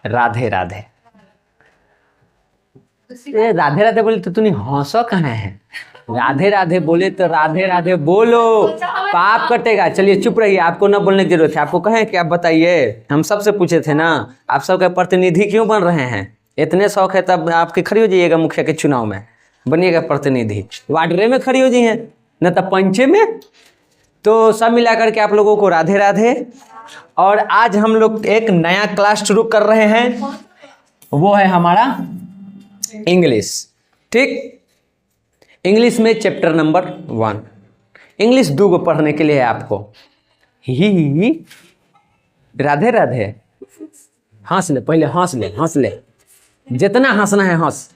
राधे राधे। राधे राधे बोले तो तूने हंसो कहाँ है? राधे राधे बोले तो राधे राधे बोलो, पाप कटेगा। चलिए चुप रहिए, आपको ना बोलने की जरूरत है। आपको कहें कि आप बताइए, हम सबसे पूछे थे ना, आप सबके प्रतिनिधि क्यों बन रहे हैं? इतने शौक है तब आपके खड़ी हो जाइएगा मुखिया के चुनाव में, बनिएगा प्रतिनिधि, वार्डरे में खड़ी हो जाइए न तो पंचे में। तो सब मिलाकर के आप लोगों को राधे राधे। और आज हम लोग एक नया क्लास शुरू कर रहे हैं, वो है हमारा इंग्लिश। ठीक, इंग्लिश में चैप्टर नंबर 1। इंग्लिश 2 को पढ़ने के लिए है आपको। ही राधे राधे। हंस ले, पहले हंस ले, हंस ले, जितना हंसना है हंस।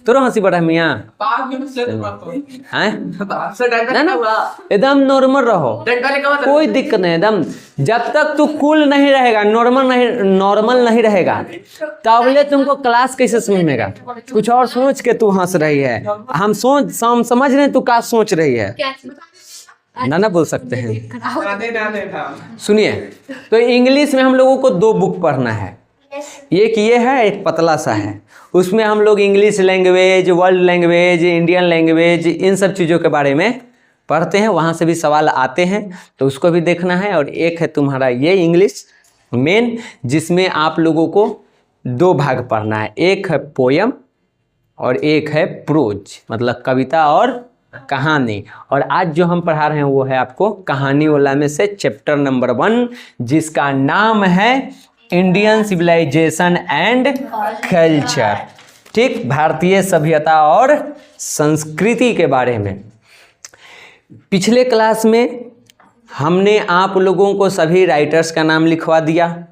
तोरो हंसी बड़ा मियाँ एकदम नॉर्मल रहो, कोई दिक्कत नहीं। एकदम जब तक तू कूल नहीं रहेगा, नॉर्मल नहीं रहेगा, तबले तुमको क्लास कैसे समझ में आएगा? कुछ और सोच के तू हंस रही है, हम समझ रहे हैं तू क्या सोच रही है। ना बोल सकते हैं। सुनिए, तो इंग्लिश में हम लोगों को 2 बुक पढ़ना है। एक ये है, एक पतला सा है। उसमें हम लोग English language, world language, Indian language, इन सब चीज़ों के बारे में पढ़ते हैं। वहाँ से भी सवाल आते हैं, तो उसको भी देखना है। और एक है तुम्हारा ये इंग्लिश मेन, जिसमें आप लोगों को 2 भाग पढ़ना है। एक है पोयम और एक है प्रोज, मतलब कविता और कहानी। और आज जो हम पढ़ा रहे हैं वो है आपको कहानी वाला में से चैप्टर नंबर 1, जिसका नाम है इंडियन सिविलाइजेशन एंड कल्चर। ठीक, भारतीय सभ्यता और संस्कृति के बारे में। पिछले क्लास में हमने आप लोगों को सभी राइटर्स का नाम लिखवा दिया,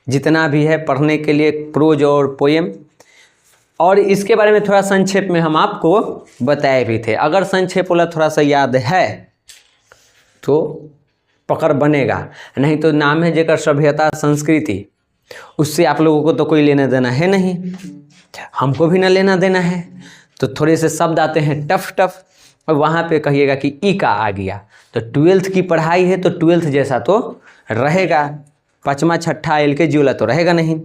जितना भी है पढ़ने के लिए, प्रोज और पोएम। और इसके बारे में थोड़ा संक्षेप में हम आपको बताए भी थे। अगर संक्षेप वाला थोड़ा सा याद है तो पकड़ बनेगा, नहीं तो नाम है जेकर सभ्यता संस्कृति, उससे आप लोगों को तो कोई लेना देना है नहीं, हमको भी ना लेना देना है। तो थोड़े से शब्द आते हैं टफ टफ, और वहाँ पे कहिएगा कि ई का आ गया। तो 12th की पढ़ाई है तो 12th जैसा तो रहेगा, 5वां 6ठा LKG वाला तो रहेगा नहीं।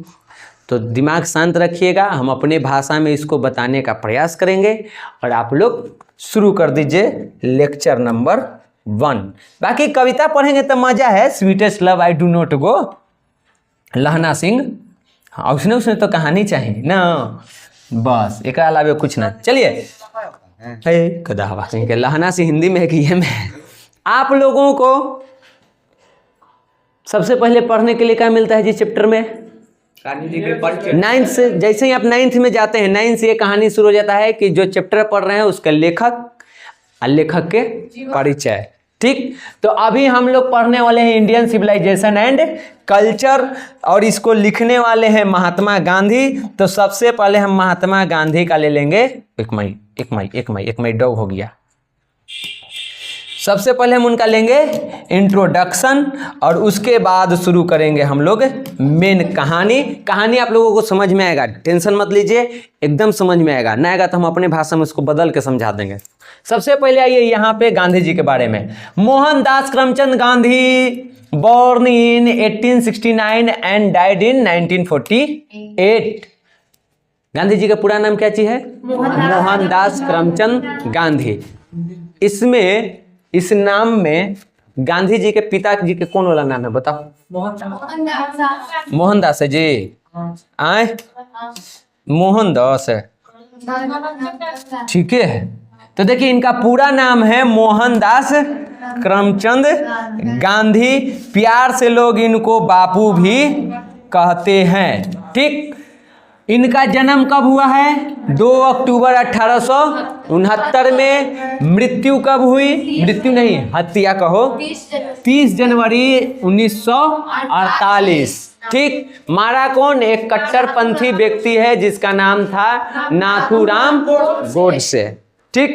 तो दिमाग शांत रखिएगा, हम अपने भाषा में इसको बताने का प्रयास करेंगे। और आप लोग शुरू कर दीजिए लेक्चर नंबर 1। बाकी कविता पढ़ेंगे तो मज़ा है। Sweetest love I do not go, लहना सिंह। हाँ, उसने तो कहानी चाहिए ना, बस एक अलावा कुछ ना। चलिए कदावा सिंह के लहना से हिंदी में कि ये में आप लोगों को सबसे पहले पढ़ने के लिए क्या मिलता है जी चैप्टर में? 9th से, जैसे ही आप 9th में जाते हैं, 9th से ये कहानी शुरू हो जाता है कि जो चैप्टर पढ़ रहे हैं उसका लेखक और लेखक के परिचय। ठीक, तो अभी हम लोग पढ़ने वाले हैं इंडियन सिविलाइजेशन एंड कल्चर, और इसको लिखने वाले हैं महात्मा गांधी। तो सबसे पहले हम महात्मा गांधी का ले लेंगे। एक मई डॉग हो गया। सबसे पहले हम उनका लेंगे इंट्रोडक्शन, और उसके बाद शुरू करेंगे हम लोग मेन कहानी आप लोगों को समझ में आएगा, टेंशन मत लीजिए, एकदम समझ में आएगा। ना आएगा तो हम अपने भाषा में उसको बदल के समझा देंगे। सबसे पहले आइए यहाँ पे गांधी जी के बारे में। Mohandas Karamchand Gandhi, born in 1869 and died in 1948। Gandhi ji का पूरा नाम क्या चीज है? मोहनदास करमचंद गांधी। इसमें, इस नाम में गांधी जी के पिता जी के कौन वाला नाम है बताओ? मोहनदास है जी। आए मोहनदास है, ठीक है। तो देखिए इनका पूरा नाम है मोहनदास करमचंद गांधी। प्यार से लोग इनको बापू भी कहते हैं। ठीक, इनका जन्म कब हुआ है? 2 अक्टूबर 1869 में। मृत्यु कब हुई? मृत्यु नहीं, हत्या कहो, 30 जनवरी 1948। ठीक, मारा कौन? एक कट्टरपंथी व्यक्ति है जिसका नाम था नाथूराम गोडसे। ठीक,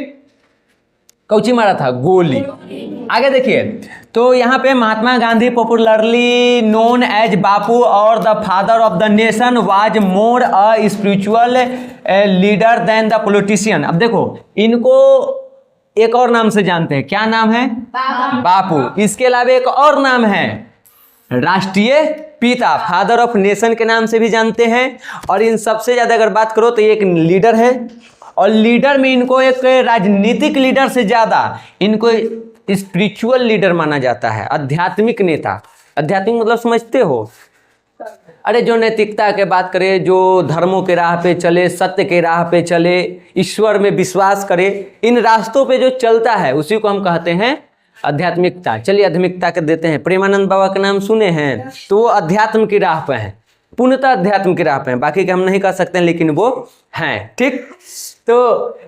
कौची मारा था? गोली। आगे देखिए, तो यहाँ पे Mahatma Gandhi popularly known as Bapu और the father of the nation was more a spiritual leader than the politician. अब देखो इनको एक और नाम से जानते हैं, क्या नाम है? बापू। इसके अलावा एक और नाम है, राष्ट्रीय पिता, फादर ऑफ नेशन के नाम से भी जानते हैं। और इन सबसे ज्यादा अगर बात करो तो ये एक लीडर है, और लीडर में इनको एक राजनीतिक लीडर से ज्यादा इनको स्पिरिचुअल लीडर माना जाता है, आध्यात्मिक नेता। आध्यात्मिक मतलब समझते हो? अरे जो नैतिकता के बात करे, जो धर्मों के राह पे चले, सत्य के राह पे चले, ईश्वर में विश्वास करे, इन रास्तों पे जो चलता है उसी को हम कहते हैं आध्यात्मिकता। चलिए आध्यात्मिकता के देते हैं। प्रेमानंद बाबा के नाम सुने हैं, तो वो अध्यात्म की राह पे हैं, पूर्णतः अध्यात्म की राह पे हैं। बाकी के हम नहीं कह सकते हैं, लेकिन वो हैं। ठीक, तो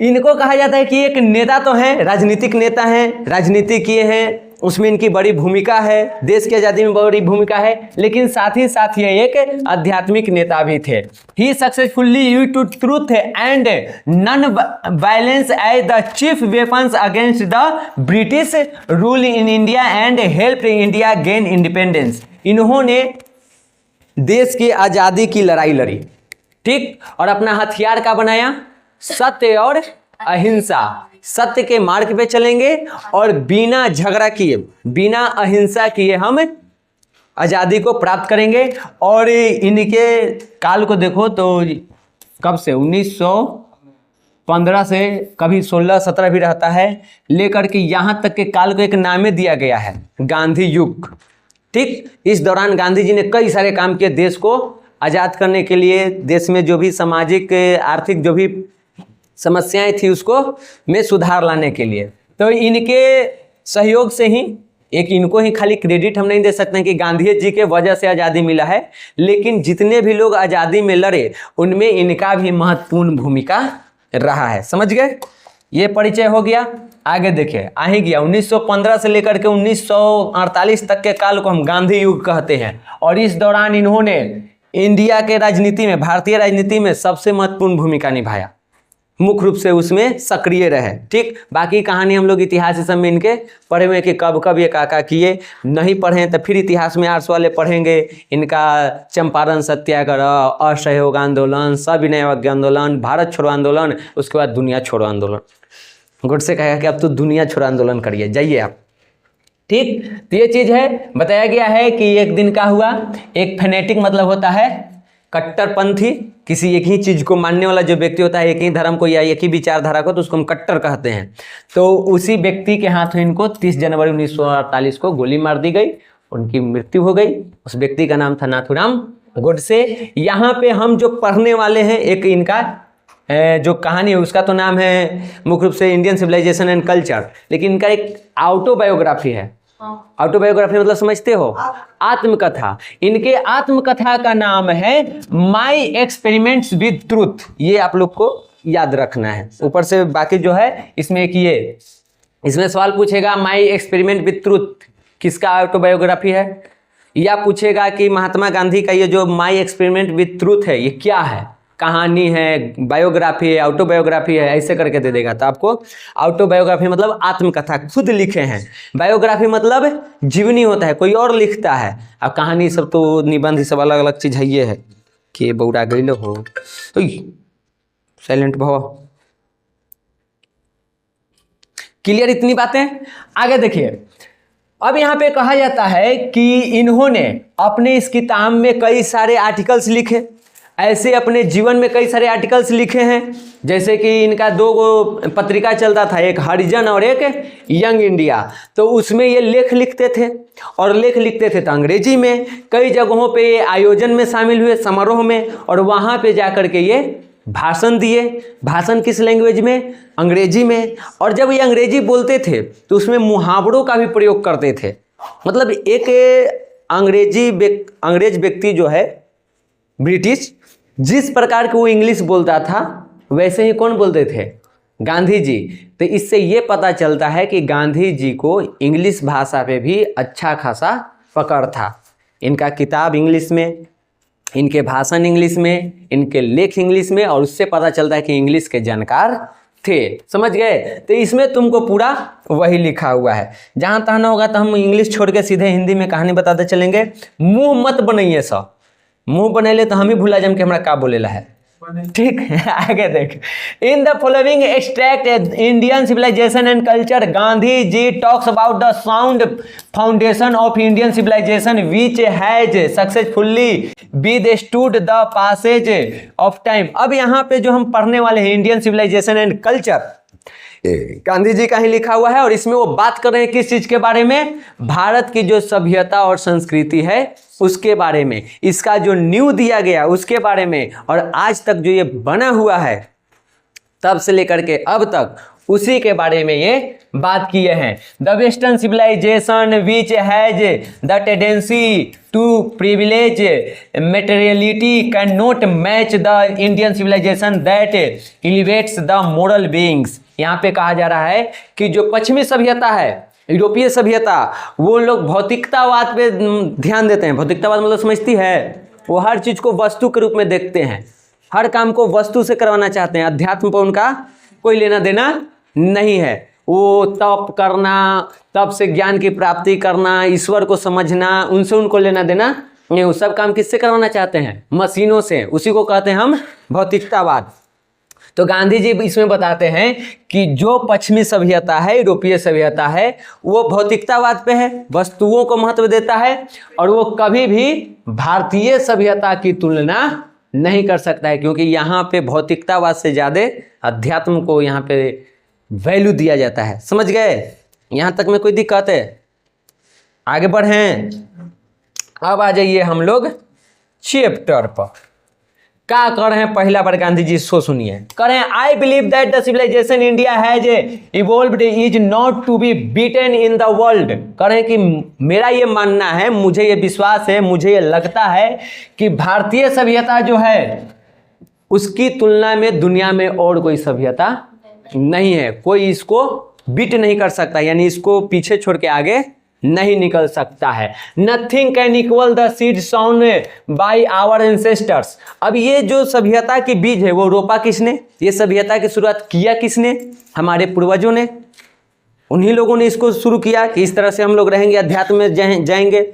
इनको कहा जाता है कि एक नेता तो है, राजनीतिक नेता हैं, राजनीति किए हैं, उसमें इनकी बड़ी भूमिका है, देश की आज़ादी में बड़ी भूमिका है, लेकिन साथ ही साथ ये एक आध्यात्मिक नेता भी थे। He successfully used to truth and non violence as the chief weapons against the British rule in India and help India gain independence. इन्होंने देश की आज़ादी की लड़ाई लड़ी, ठीक, और अपना हथियार का बनाया सत्य और अहिंसा। सत्य के मार्ग पे चलेंगे और बिना झगड़ा किए, बिना अहिंसा किए हम आज़ादी को प्राप्त करेंगे। और इनके काल को देखो तो कब से 1915 से कभी 16-17 भी रहता है, लेकर के यहाँ तक के काल को एक नामे दिया गया है, गांधी युग। ठीक, इस दौरान गांधी जी ने कई सारे काम किए देश को आज़ाद करने के लिए, देश में जो भी सामाजिक आर्थिक जो भी समस्याएं थी उसको में सुधार लाने के लिए। तो इनके सहयोग से ही, एक इनको ही खाली क्रेडिट हम नहीं दे सकते हैं कि गांधी जी के वजह से आज़ादी मिला है, लेकिन जितने भी लोग आज़ादी में लड़े उनमें इनका भी महत्वपूर्ण भूमिका रहा है। समझ गए? ये परिचय हो गया। आगे देखिए, आ ही गया 1915 से लेकर के 1948 तक के काल को हम गांधी युग कहते हैं। और इस दौरान इन्होंने इंडिया के राजनीति में, भारतीय राजनीति में सबसे महत्वपूर्ण भूमिका निभाया, मुख्य रूप से उसमें सक्रिय रहे। ठीक, बाकी कहानी हम लोग इतिहास सब में इनके पढ़े हुए कि कब कब ये काका किए, नहीं पढ़े तो फिर इतिहास में आर्ट्स वाले पढ़ेंगे। इनका चंपारण सत्याग्रह, असहयोग आंदोलन, सविनय अवज्ञा आंदोलन, भारत छोड़ो आंदोलन, उसके बाद दुनिया छोड़ो आंदोलन। गोडसे कहेगा कि अब तो दुनिया छोड़ो आंदोलन करिए, जाइए आप। ठीक, तो ये चीज़ है, बताया गया है कि एक दिन का हुआ, एक फेनेटिक मतलब होता है कट्टरपंथी, किसी एक ही चीज को मानने वाला जो व्यक्ति होता है, एक ही धर्म को या एक ही विचारधारा को, तो उसको हम कट्टर कहते हैं। तो उसी व्यक्ति के हाथों इनको 30 जनवरी 1948 को गोली मार दी गई, उनकी मृत्यु हो गई। उस व्यक्ति का नाम था नाथूराम गोडसे। यहाँ पे हम जो पढ़ने वाले हैं, एक इनका जो कहानी है उसका तो नाम है मुख्य रूप से इंडियन सिविलाइजेशन एंड कल्चर, लेकिन इनका एक ऑटोबायोग्राफी है। ऑटोबायोग्राफी मतलब समझते हो? आत्मकथा। इनके आत्मकथा का नाम है माई एक्सपेरिमेंट्स विद ट्रूथ। ये आप लोग को याद रखना है। ऊपर से बाकी जो है इसमें एक ये, इसमें सवाल पूछेगा माई एक्सपेरिमेंट विद ट्रूथ किसका ऑटोबायोग्राफी है, या पूछेगा कि महात्मा गांधी का ये जो माई एक्सपेरिमेंट विद ट्रूथ है ये क्या है, कहानी है, बायोग्राफी है, ऑटोबायोग्राफी है, ऐसे करके दे देगा। तो आपको ऑटोबायोग्राफी मतलब आत्मकथा, खुद लिखे हैं। बायोग्राफी मतलब जीवनी होता है, कोई और लिखता है। अब कहानी सब तो निबंध सब अलग अलग चीज है। ये है कि बौरा गई हो तो साइलेंट भव। क्लियर इतनी बातें? आगे देखिए, अब यहाँ पे कहा जाता है कि इन्होंने अपने इस किताब में कई सारे आर्टिकल्स लिखे, ऐसे अपने जीवन में कई सारे आर्टिकल्स लिखे हैं। जैसे कि इनका 2 पत्रिका चलता था, एक हरिजन और एक यंग इंडिया। तो उसमें ये लेख लिखते थे, और लेख लिखते थे तो अंग्रेजी में। कई जगहों पे ये आयोजन में शामिल हुए, समारोह में, और वहाँ पे जाकर के ये भाषण दिए। भाषण किस लैंग्वेज में? अंग्रेजी में। और जब ये अंग्रेजी बोलते थे तो उसमें मुहावरों का भी प्रयोग करते थे। मतलब एक अंग्रेज व्यक्ति जो है, ब्रिटिश, जिस प्रकार के वो इंग्लिश बोलता था वैसे ही कौन बोलते थे? गांधी जी। तो इससे ये पता चलता है कि गांधी जी को इंग्लिश भाषा पे भी अच्छा खासा पकड़ था। इनका किताब इंग्लिश में, इनके भाषण इंग्लिश में, इनके लेख इंग्लिश में, और उससे पता चलता है कि इंग्लिश के जानकार थे। समझ गए? तो इसमें तुमको पूरा वही लिखा हुआ है। जहाँ तहाँ ना होगा तो हम इंग्लिश छोड़ के सीधे हिंदी में कहानी बताते चलेंगे। मुंह मत बनाइए सब, मुंह बनैले तो हम ही भूला जाम कि हमरा का बोलेला है। ठीक है, आगे देख। In the following extract Indian civilization and culture, Gandhi ji talks about the sound foundation of Indian civilization which has successfully withstood the passage of time. अब यहाँ पे जो हम पढ़ने वाले हैं Indian civilization and culture, Gandhi ji का ही लिखा हुआ है और इसमें वो बात कर रहे हैं किस चीज के बारे में? भारत की जो सभ्यता और संस्कृति है उसके बारे में, इसका जो न्यू दिया गया उसके बारे में, और आज तक जो ये बना हुआ है तब से लेकर के अब तक उसी के बारे में ये बात किए हैं। The western civilisation which has the tendency to privilege materiality can not match the Indian civilisation that elevates the moral beings. यहाँ पे कहा जा रहा है कि जो पश्चिमी सभ्यता है, यूरोपीय सभ्यता, वो लोग भौतिकतावाद पे ध्यान देते हैं। भौतिकतावाद मतलब समझती है, वो हर चीज को वस्तु के रूप में देखते हैं, हर काम को वस्तु से करवाना चाहते हैं। अध्यात्म पर उनका कोई लेना देना नहीं है। वो तप करना, तप से ज्ञान की प्राप्ति करना, ईश्वर को समझना, उनसे उनको लेना देना नहीं। वो सब काम किससे करवाना चाहते हैं? मशीनों से। उसी को कहते हैं हम भौतिकतावाद। तो गांधी जी इसमें बताते हैं कि जो पश्चिमी सभ्यता है, यूरोपीय सभ्यता है, वो भौतिकतावाद पे है, वस्तुओं को महत्व देता है, और वो कभी भी भारतीय सभ्यता की तुलना नहीं कर सकता है, क्योंकि यहाँ पे भौतिकतावाद से ज़्यादा अध्यात्म को यहाँ पे वैल्यू दिया जाता है। समझ गए? यहाँ तक में कोई दिक्कत है? आगे बढ़ें। अब आ जाइए हम लोग चैप्टर पर। क्या कर रहे हैं? पहला बार गांधी जी सो सुनिए। कर रहे हैं, I believe that the civilisation India has evolved is not to be beaten in the world. कर रहे हैं कि मेरा ये मानना है, मुझे ये विश्वास है, मुझे ये लगता है कि भारतीय सभ्यता जो है उसकी तुलना में दुनिया में और कोई सभ्यता नहीं है। कोई इसको बीट नहीं कर सकता, यानी इसको पीछे छोड़ के आगे नहीं निकल सकता है। Nothing can equal the seed sound by our ancestors. अब ये जो सभ्यता के बीज है वो रोपा किसने? ये सभ्यता की शुरुआत किया किसने? हमारे पूर्वजों ने। उन्हीं लोगों ने इसको शुरू किया कि इस तरह से हम लोग रहेंगे, अध्यात्म में जाएंगे,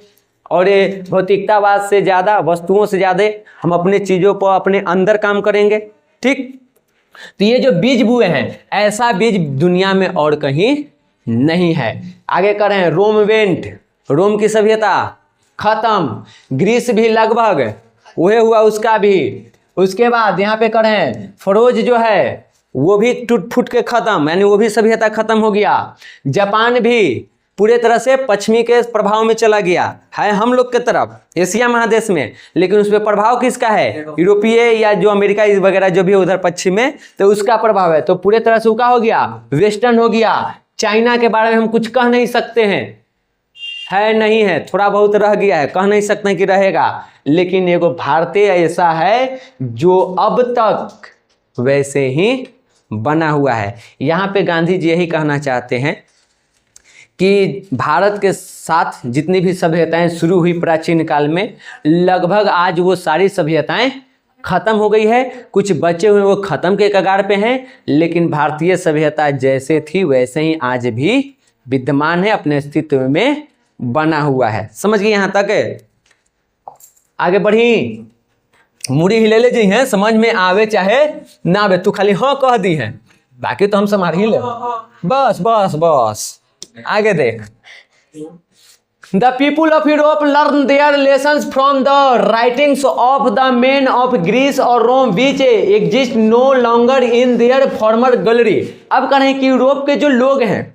और ये भौतिकतावाद से ज़्यादा, वस्तुओं से ज़्यादा हम अपने चीज़ों पर अपने अंदर काम करेंगे। ठीक, तो ये जो बीज बुए हैं, ऐसा बीज दुनिया में और कहीं नहीं है। आगे करें, रोम वेंट, रोम की सभ्यता खत्म, ग्रीस भी लगभग वह हुआ उसका भी। उसके बाद यहाँ पे करें, फरोज जो है वो भी टूट फूट के खत्म, यानी वो भी सभ्यता खत्म हो गया। जापान भी पूरे तरह से पश्चिमी के प्रभाव में चला गया है, हम लोग के तरफ एशिया महादेश में, लेकिन उस पर प्रभाव किसका है? यूरोपीय या जो अमेरिका वगैरह जो भी है उधर पश्चिम में, तो उसका प्रभाव है। तो पूरे तरह से उसका हो गया, वेस्टर्न हो गया। चाइना के बारे में हम कुछ कह नहीं सकते हैं, है नहीं है, थोड़ा बहुत रह गया है, कह नहीं सकते कि रहेगा। लेकिन एगो भारतीय ऐसा है जो अब तक वैसे ही बना हुआ है। यहाँ पे गांधी जी यही कहना चाहते हैं कि भारत के साथ जितनी भी सभ्यताएं शुरू हुई प्राचीन काल में, लगभग आज वो सारी सभ्यताएं खत्म हो गई है। कुछ बचे हुए वो खत्म के कगार पे हैं, लेकिन भारतीय सभ्यता जैसे थी वैसे ही आज भी विद्यमान है, अपने अस्तित्व में बना हुआ है। समझ गए यहाँ तक? आगे बढ़ी, मुड़ी हिले ले जी हैं, समझ में आवे चाहे ना आवे, तू खाली हाँ कह दी है, बाकी तो हम संभाल ही ले। बस बस बस, आगे देख। The people of Europe learn their lessons from the writings of the men of Greece or Rome which exist no longer in their former gallery। अब कहें कि यूरोप के जो लोग हैं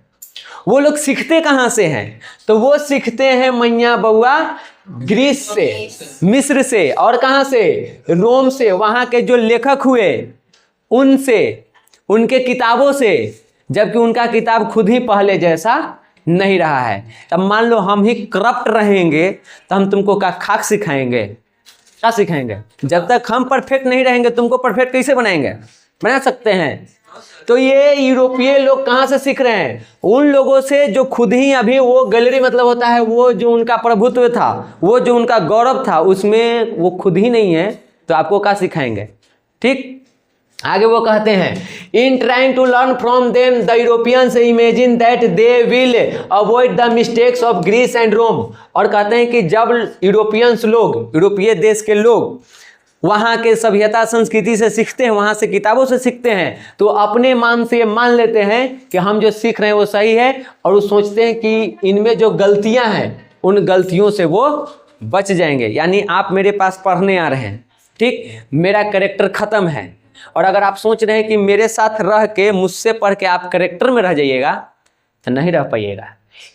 वो लोग सीखते कहाँ से हैं? तो वो सीखते हैं मैया बउआ ग्रीस से, मिस्र से, और कहाँ से? रोम से। वहाँ के जो लेखक हुए उनसे, उनके किताबों से, जबकि उनका किताब खुद ही पहले जैसा नहीं रहा है। तब मान लो हम ही करप्ट रहेंगे तो हम तुमको क्या खाक सिखाएंगे? क्या सिखाएंगे? जब तक हम परफेक्ट नहीं रहेंगे तुमको परफेक्ट कैसे बनाएंगे? बना सकते हैं। तो ये यूरोपीय लोग कहाँ से सीख रहे हैं? उन लोगों से जो खुद ही अभी वो गैलरी मतलब होता है वो जो उनका प्रभुत्व था, वो जो उनका गौरव था, उसमें वो खुद ही नहीं है, तो आपको क्या सिखाएंगे? ठीक, आगे वो कहते हैं, in trying to learn from them the Europeans imagine that they will avoid the mistakes of Greece and Rome. और कहते हैं कि जब यूरोपियंस लोग, यूरोपीय देश के लोग वहाँ के सभ्यता संस्कृति से सीखते हैं, वहाँ से किताबों से सीखते हैं, तो अपने मान से मान लेते हैं कि हम जो सीख रहे हैं वो सही है, और वो सोचते हैं कि इनमें जो गलतियाँ हैं उन गलतियों से वो बच जाएंगे। यानी आप मेरे पास पढ़ने आ रहे हैं, ठीक, मेरा कैरेक्टर ख़त्म है, और अगर आप सोच रहे हैं कि मेरे साथ रह के मुझसे पढ़ के आप कैरेक्टर में रह जाइएगा तो नहीं रह पाइएगा।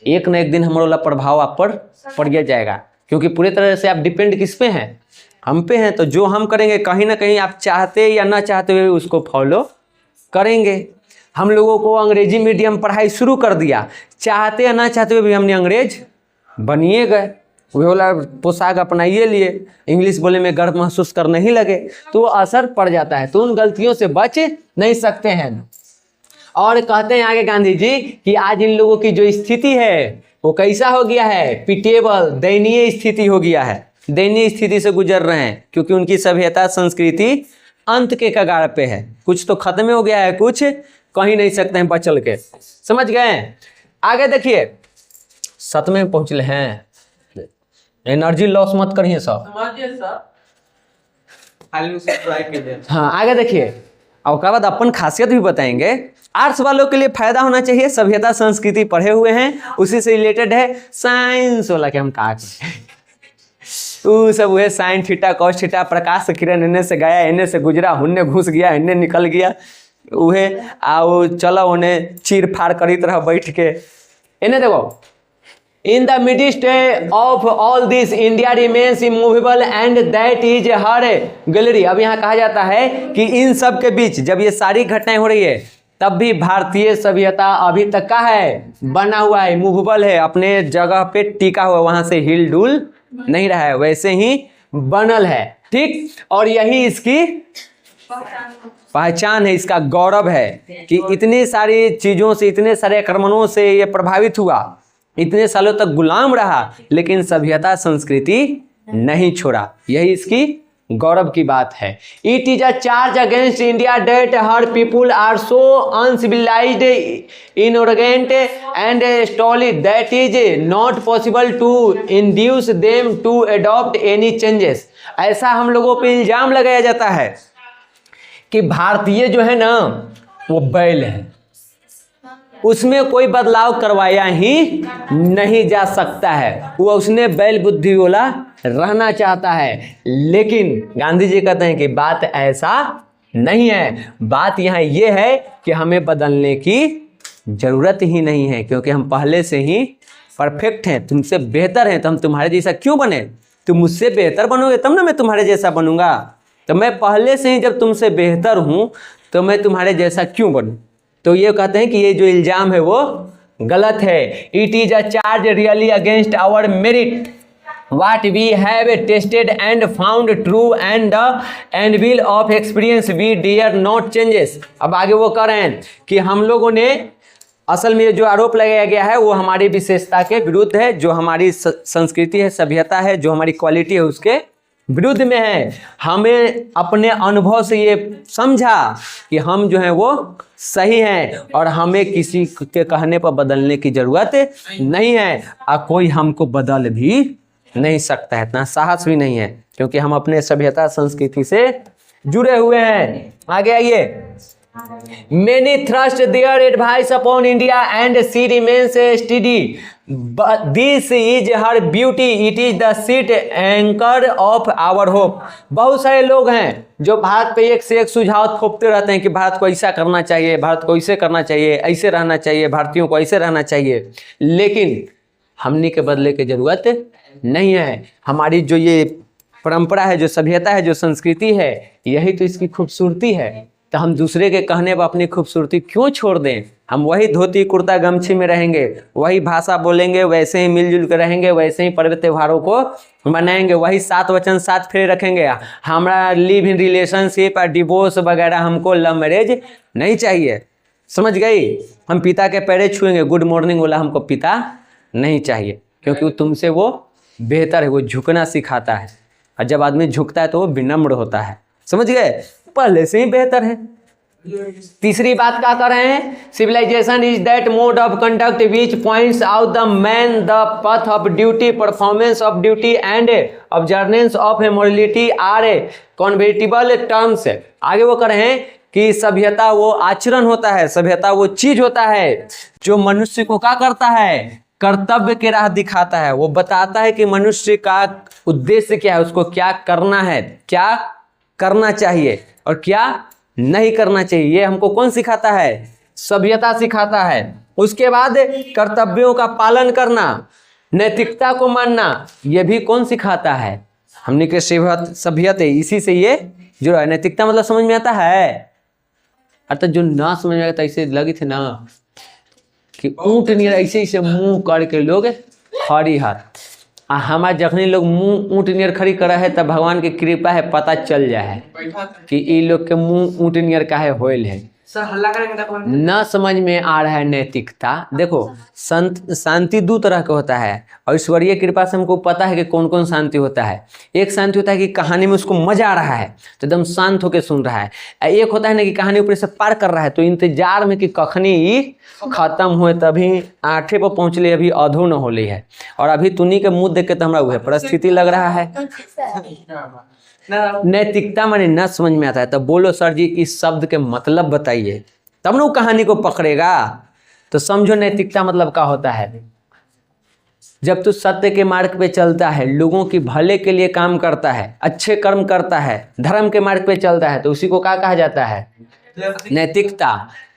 एक न एक दिन हमारा वाला प्रभाव आप पर पड़ जाएगा, क्योंकि पूरे तरह से आप डिपेंड किस पे हैं, हम पे हैं। तो जो हम करेंगे कहीं ना कहीं आप चाहते या ना चाहते हुए उसको फॉलो करेंगे। हम लोगों को अंग्रेजी मीडियम पढ़ाई शुरू कर दिया, चाहते या ना चाहते हुए भी हमने अंग्रेज बनिए गए, वही वाला पोशाक अपनाइए लिए, इंग्लिश बोलने में गर्व महसूस करने ही लगे, तो असर पड़ जाता है। तो उन गलतियों से बच नहीं सकते हैं। और कहते हैं आगे गांधी जी कि आज इन लोगों की जो स्थिति है वो कैसा हो गया है, पिटेबल, दयनीय स्थिति हो गया है, दयनीय स्थिति से गुजर रहे हैं, क्योंकि उनकी सभ्यता संस्कृति अंत के कगार पे है। कुछ तो खत्म हो गया है, कुछ कहीं नहीं सकते हैं बचल के। समझ गए? आगे देखिए, 7वें में पहुंचले हैं। एनर्जी लॉस मत करिए सब। हाँ, आगे देखिए, और उसके बाद अपन खासियत भी बताएंगे। आर्ट्स वालों के लिए फायदा होना चाहिए, सभ्यता संस्कृति पढ़े हुए हैं, उसी से रिलेटेड है। साइंस वाला के हम कहा वो सब हुए साइन थीटा कॉस थीटा, प्रकाश किरण इन्ने से गया, इन्ने से गुजरा, हुन्ने घुस गया, इन्ने निकल गया, उहे आओ चलो उन्हें चीर फाड़ करी तरह बैठ के। इन्हें देखो, in the midst of all this India remains immovable and that is her glory. अब यहाँ कहा जाता है कि इन सब के बीच जब ये सारी घटनाएं हो रही है तब भी भारतीय सभ्यता अभी तक का है, बना हुआ है, मूवेबल है, अपने जगह पे टिका हुआ, वहां से हिल डुल नहीं रहा है, वैसे ही बनल है, ठीक। और यही इसकी पहचान है, इसका गौरव है कि इतनी सारी चीजों से, इतने सारे आक्रमणों से ये प्रभावित हुआ, इतने सालों तक गुलाम रहा, लेकिन सभ्यता संस्कृति नहीं छोड़ा। यही इसकी गौरव की बात है। It is a charge against India that her people are so uncivilized, ignorant and stolid that is not possible to induce them to adopt any changes. ऐसा हम लोगों पे इल्जाम लगाया जाता है कि भारतीय जो है ना वो बैल है, उसमें कोई बदलाव करवाया ही नहीं जा सकता है, वो उसने बैल बुद्धि वाला रहना चाहता है। लेकिन गांधी जी कहते हैं कि बात ऐसा नहीं है, बात यहाँ ये है कि हमें बदलने की जरूरत ही नहीं है, क्योंकि हम पहले से ही परफेक्ट हैं, तुमसे बेहतर हैं, तो हम तुम्हारे जैसा क्यों बने? तुम मुझसे बेहतर बनोगे तब ना मैं तुम्हारे जैसा बनूंगा, तो मैं पहले से ही जब तुमसे बेहतर हूँ तो मैं तुम्हारे जैसा क्यों बनूं? तो ये कहते हैं कि ये जो इल्जाम है वो गलत है। It is a charge really against our merit what we have tested and found true and the anvil of experience we dare not changes। अब आगे वो कह रहे हैं कि हम लोगों ने असल में जो आरोप लगाया गया है वो हमारी विशेषता के विरुद्ध है, जो हमारी संस्कृति है, सभ्यता है, जो हमारी क्वालिटी है उसके विरुद्ध में है। हमें अपने अनुभव से ये समझा कि हम जो है वो सही हैं और हमें किसी के कहने पर बदलने की जरूरत नहीं है, और कोई हमको बदल भी नहीं सकता है, इतना साहस भी नहीं है, क्योंकि हम अपने सभ्यता संस्कृति से जुड़े हुए हैं। आगे आइए। Many thrust their advice upon India and she remains steady. But this is her beauty. It is the seat anchor of our hope. बहुत सारे लोग हैं जो भारत पे एक से एक सुझाव थोपते रहते हैं कि भारत को ऐसा करना चाहिए, भारत को ऐसे करना चाहिए, ऐसे रहना चाहिए, भारतीयों को ऐसे रहना चाहिए, लेकिन हमने के बदले की जरूरत नहीं है। हमारी जो ये परंपरा है, जो सभ्यता है, जो संस्कृति है, यही तो इसकी खूबसूरती है। तो हम दूसरे के कहने पर अपनी खूबसूरती क्यों छोड़ दें? हम वही धोती कुर्ता गमछी में रहेंगे, वही भाषा बोलेंगे, वैसे ही मिलजुल कर रहेंगे, वैसे ही पर्व त्योहारों को मनाएंगे, वही 7 वचन 7 फेरे रखेंगे। हमारा लिव इन रिलेशनशिप और डिवोर्स वगैरह, हमको लव मैरिज नहीं चाहिए। समझ गई? हम पिता के पैरे छुएंगे, गुड मॉर्निंग बोला हमको पिता नहीं चाहिए, क्योंकि तुमसे वो बेहतर है, वो झुकना सिखाता है, और जब आदमी झुकता है तो वो विनम्र होता है। समझ गए? पहले से ही बेहतर है, तीसरी बात क्या कर रहे हैं, civilization is that mode of conduct which points out the man the path of duty, performance of duty and observance of morality are convertible terms. आगे वो कर रहे हैं कि सभ्यता वो आचरण होता है, सभ्यता वो चीज होता है जो मनुष्य को क्या करता है, कर्तव्य के राह दिखाता है। वो बताता है कि मनुष्य का उद्देश्य क्या है, उसको क्या करना है, क्या करना चाहिए और क्या नहीं करना चाहिए। ये हमको कौन सिखाता है, सभ्यता सिखाता है। उसके बाद कर्तव्यों का पालन करना, नैतिकता को मानना, ये भी कौन सिखाता है, हमने के सभ्यता, इसी से ये जुड़ा है। नैतिकता मतलब समझ में आता है, अर्थात जो ना समझ में आता ऐसे लगी थे ना कि ऊँट नहीं ऐसे ऐसे मुंह करके लोग खड़ी हाथ, हमारे जखनी लोग मुंह ऊँट नियर खड़ी करा है तब भगवान की कृपा है पता चल जाए है कि ये लोग के मुंह ऊँट नियर काहे होइल है। न समझ में आ रहा है नैतिकता। देखो शांति दो तरह का होता है और ईश्वरीय कृपा से हमको पता है कि कौन कौन शांति होता है। एक शांति होता है कि कहानी में उसको मजा आ रहा है तो एकदम शांत होकर सुन रहा है। एक होता है ना कि कहानी ऊपर से पार कर रहा है तो इंतजार में कि कखनी खत्म हुए, तभी आठे पर पहुँचले, अभी अधो न होली है और अभी तुनी के मुँह देख के तो हमारा वह परिस्थिति लग रहा है। नैतिकता माने न समझ में आता है तब बोलो सर जी इस शब्द के मतलब बताइए, तब ना वो कहानी को पकड़ेगा। तो समझो नैतिकता मतलब क्या होता है, जब तू सत्य के मार्ग पे चलता है, लोगों की भले के लिए काम करता है, अच्छे कर्म करता है, धर्म के मार्ग पे चलता है, तो उसी को क्या कहा जाता है, नैतिकता।